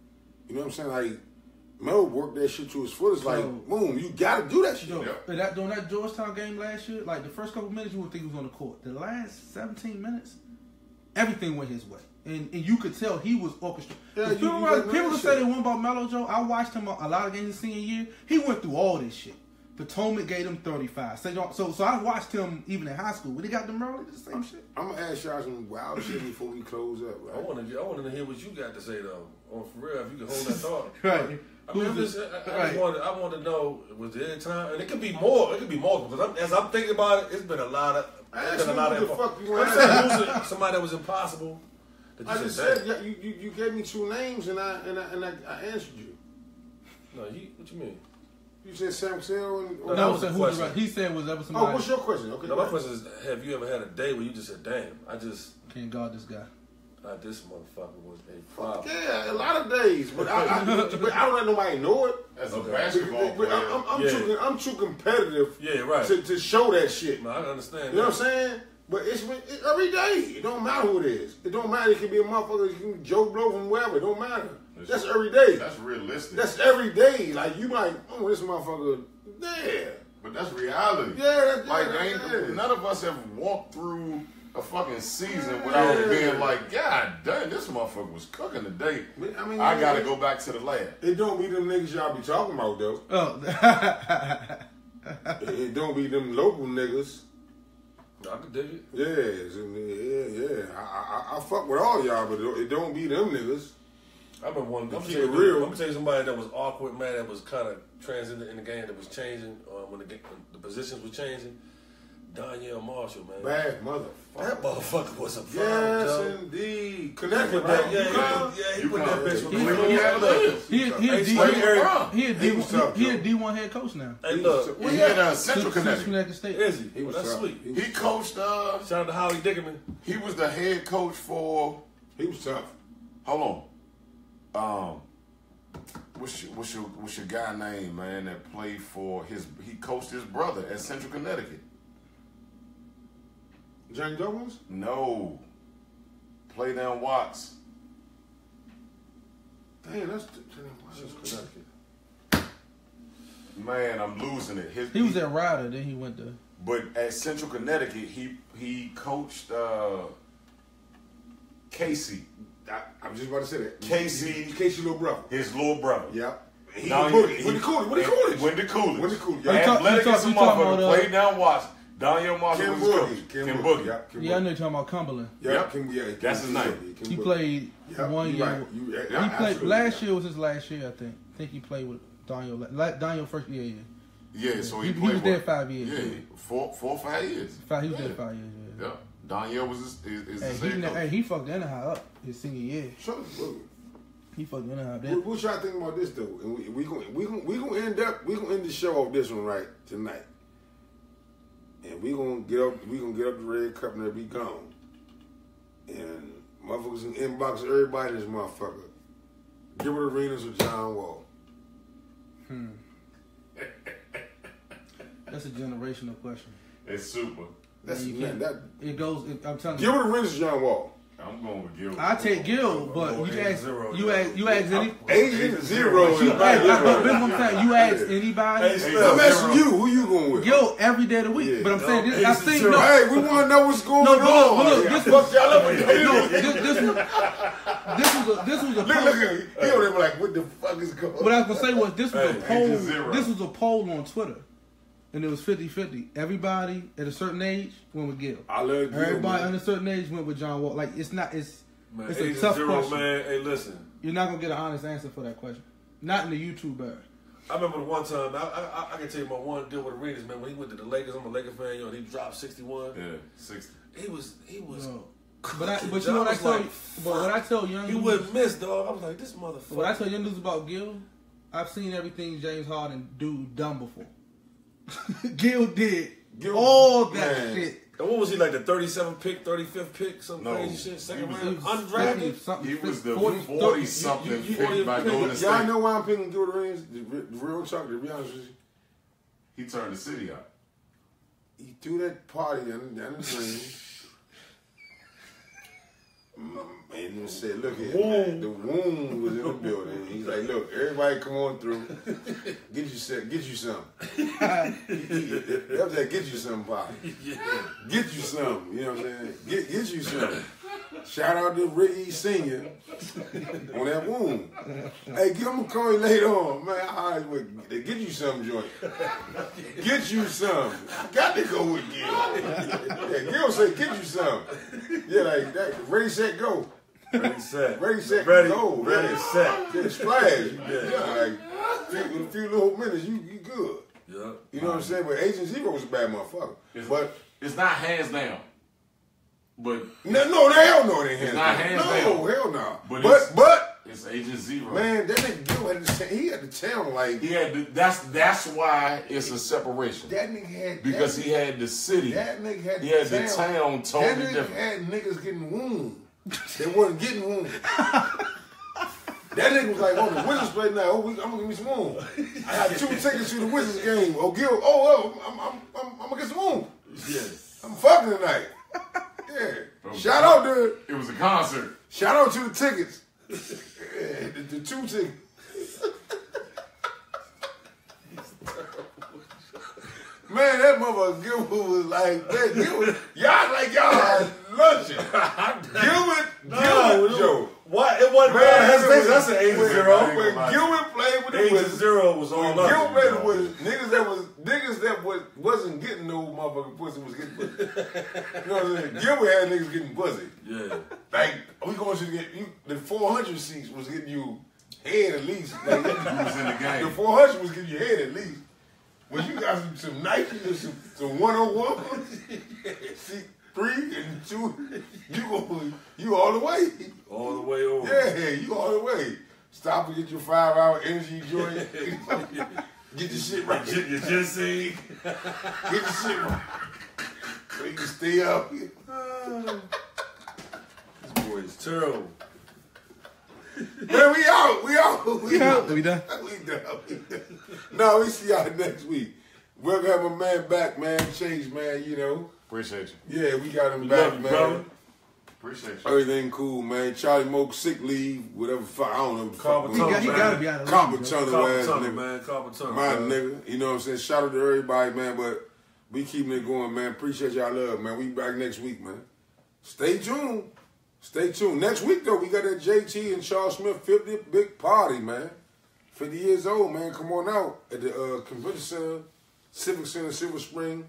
You know what I'm saying? Like Melo worked that shit to his fullest. Like, So- boom, you gotta do that shit. Yo, Yeah. during that Georgetown game last year, like the first couple minutes, you would think he was on the court. The last 17 minutes, everything went his way, and you could tell he was orchestrating. Yeah, People you got people that say shit. they won about Melo, Joe. I watched him a lot of games his senior year. He went through all this shit. Potomac gave him 35. So I watched him even in high school. When he got to Maryland, he did the same shit. I'm gonna ask y'all some wild shit before we close up. I Right? wanted to hear what you got to say though. On for real, if you can hold that thought. Right. I mean, Who's I wanted to know, was there a time, and it could be more, it could be multiple, because as I'm thinking about it, it's been a lot of, Ask me what the fuck you I'm want. saying losing somebody that was impossible. That you I just said, said yeah, you gave me two names and I answered you. no, what you mean? You said Sam Cassell and No, that No, was so the who was question. right? He said was ever somebody what's your question? Okay, No, my question is, have you ever had a day where you just said, damn, can't guard this guy. this motherfucker was a problem. yeah, a lot of days, but I don't let nobody know it. As a Okay. basketball But player, I'm too competitive Yeah, right. to show that shit. No, I understand. You know what I'm saying? But it's every day. It don't matter who it is. It don't matter. It can be a motherfucker. It can be Joe Blow from wherever. It don't matter. That's every day. that's realistic. That's every day. Like you like, oh, this motherfucker. Yeah. But that's reality. Yeah, None of us have walked through a fucking season without being like, God damn, this motherfucker was cooking today. I mean, I gotta go back to the lab. It don't be them niggas y'all be talking about though. Oh, It don't be them local niggas. I could dig it. Yeah. I fuck with all y'all, but it don't be them niggas. I remember one. I'm keep it real. I'm gonna tell you somebody that was awkward, man. That was kind of transient in the game. That was changing when the positions were changing. Donyell Marshall, man. Bad motherfucker. That motherfucker was a prime, Yes, Joe. indeed. He Connecticut, put that, right? he put that bitch with He the D1 head coach now. Hey, look. He in Central Connecticut. Connecticut State. Is he? He was That's tough. sweet. He coached. Shout out to Howie Dickerman. He was the head coach for. He was tough. Hold on. What's your guy name, man? That played for his. He coached his brother at Central Connecticut. Johnny Douglas? No. Play down Watts. Damn, that's Connecticut. Man, I'm losing it. He was at Ryder, then he went to. But at Central Connecticut, he coached Casey. I'm just about to say that. Casey, little brother. his little brother. Yep. He Now went he- to Coolidge. Went to Coolidge. Yeah. Athletic as a You talking motherfucker. about, Played down Watts. Donyell Marshall Kim was his coach. Boogie. Kim Boogie. Yep, Kim Yeah, I Boogie. know you're talking about Cumberland. Yep. Kim That's his name. Kim He Boogie. played Yep, one you year. right. He played last year was his last year, I think. I think he played with Donyell. Donyell first year. Yeah, so he He played was there what? 5 years. Yeah, 4 or 5 years. He was there 5 years. Yeah. Yeah. Donyell was his head coach. He fucked Anaheim up his senior year. Shut up. He fucked Anaheim. What y'all think about this though? And we gonna end the show off this one right tonight. And we gonna get up the red cup and they'll be gone. And motherfuckers can inbox everybody in this motherfucker. Gilbert Arenas or John Wall. That's a generational question. It's super. That's You man, can't- that It goes. I'm telling you. Gilbert Arenas or JohnAll. I'm going with Gil. I take Gil, but you ask any. 8-0. But this one thing, you ask anybody. I'm asking you, who you going with? Gil every day of the week. Yeah. But I'm saying this. No, I've seen zero. no. Hey, we want to know what's going No, on. but look, Yeah. this Fuck y'all up. No, this was a Look poll. at him. He over there like, what the fuck is going on? What I was gonna say was this was a Hey, poll. 8-0. This was a poll on Twitter, and it was 50-50. Everybody at a certain age went with Gil. I love Gil, Everybody man. under a certain age went with John Wall. Like it's not. It's Man, it's a tough 8-0, question. man. Hey, listen. You're not gonna get an honest answer for that question. Not in the YouTube era. I remember the one time, I can tell you my one deal with Arenas, man, when he went to the Lakers. I'm a Laker fan, and he dropped 61. Yeah, 60. He was. No. cooking, But you John. know what I was tell like, you. But what I tell young he dudes, wouldn't miss, dog. I was like, this motherfucker. what I tell young dudes about Gil, I've seen everything James Harden do done before. Gil did all that man. shit. And what was he, like the 37th pick, 35th pick, some No. crazy shit, second He was- round, He was undrafted? 50-something, He was the 40, 40-something you- pick by Golden State. Y'all know why I'm picking Gilbert Arenas? The real talk, to be honest with you. He turned the city out. He threw that party down the drain. And he said, look here, man, the wound was in the building. He's like, look, everybody come on through. Get you something. That was that get you something party. Get you something, you know what I'm saying? Get you something. Shout out to Rick E. Sr. on that wound. Hey, I'm gonna call you later on, man. I get you something, joint. Get you some. Got to go with Gil. Yeah, Gil say, get you some. Yeah, like that. Ready, set, go. Ready, set. Ready, set, Ready, go. ready, set. Get splash. Yeah, like in a few little minutes, you good. Yeah. You know what I'm saying? But Agent Zero was a bad motherfucker. But It's not hands down. But no, hell no, it ain't hands not down. hands No, down. hell no. But But it's Agent Zero. man, that nigga Gil had the town like He had the, that's why it's a separation. that nigga had Because he had the city. that nigga had He had the the town That totally nigga different. had niggas getting wounded. They wasn't getting wounded. That nigga was like, oh, the Wizards play now. Oh, I'm gonna give me some wound. I got 2 tickets to the Wizards game. Oh, Gil. I'm gonna get some wound. Yes. I'm fucking tonight. Yeah. Shout out to It was a concert. shout out to the tickets. Yeah, the 2 tickets. Man, that motherfucker Gilbert was like, man, Gilbert, y'all like y'all had luncheon. Gilbert, Joe. What? It wasn't Man, that's an 8-0. When Gilbert played with the Wizards, 8-0 was all when up. Gilbert played with the Wizards, niggas that wasn't getting no motherfucking pussy was getting pussy. You know what I'm saying? Gilbert had niggas getting pussy. Yeah. Like, we going to get the 400 seats was getting you head at least. Like, He was in the game. the 400 was getting you head at least. When you got some Nike and some 101, see, 3 and 2, you all the way. All the way over. Yeah, you all the way. Stop and get your 5-hour energy joint. Get your shit right. You just say. Get your shit right. So you can stay up. This boy is terrible. Man, we out. We done. We done. We done. No, we see y'all next week. We're gonna have my man back, man. Chase, man, you know. Appreciate you. Yeah, we got him We back, love you, man. brother. Appreciate you. Everything cool, man. Charlie Moke sick leave, whatever. I don't know. What the fuck Carpal going on, He man. gotta be out of Carpal league, tunnel Carpal ass tunnel, nigga. man. Carpal tunnel. My man. nigga. You know what I'm saying? Shout out to everybody, man. But we keeping it going, man. Appreciate y'all love, man. We back next week, man. Stay tuned. Stay tuned. Next week, though, we got that JT and Charles Smith 50th big party, man. 50 years old, man. Come on out at the Convention Center, Civic Center, Silver Spring.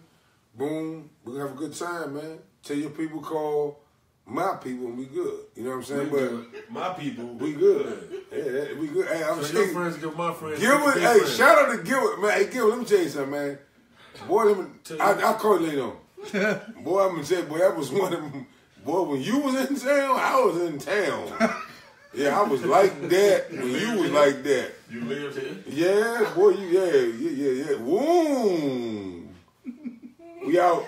Boom. We're going to have a good time, man. Tell your people call my people and we good. You know what I'm saying? We But good. My people. we good. Yeah, we good. Hey, I'm So your saying, friends give my friends. Gilbert, their hey, friends. shout out to Gilbert, man. Hey, Gilbert, let me tell you something, man. Boy, I call you later on. Boy, I'm gonna tell you, boy, that was one of them. Boy, when you was in town, I was in town. Yeah, I was like that when you was like that. You lived here? Yeah, boy, yeah. Boom. We out.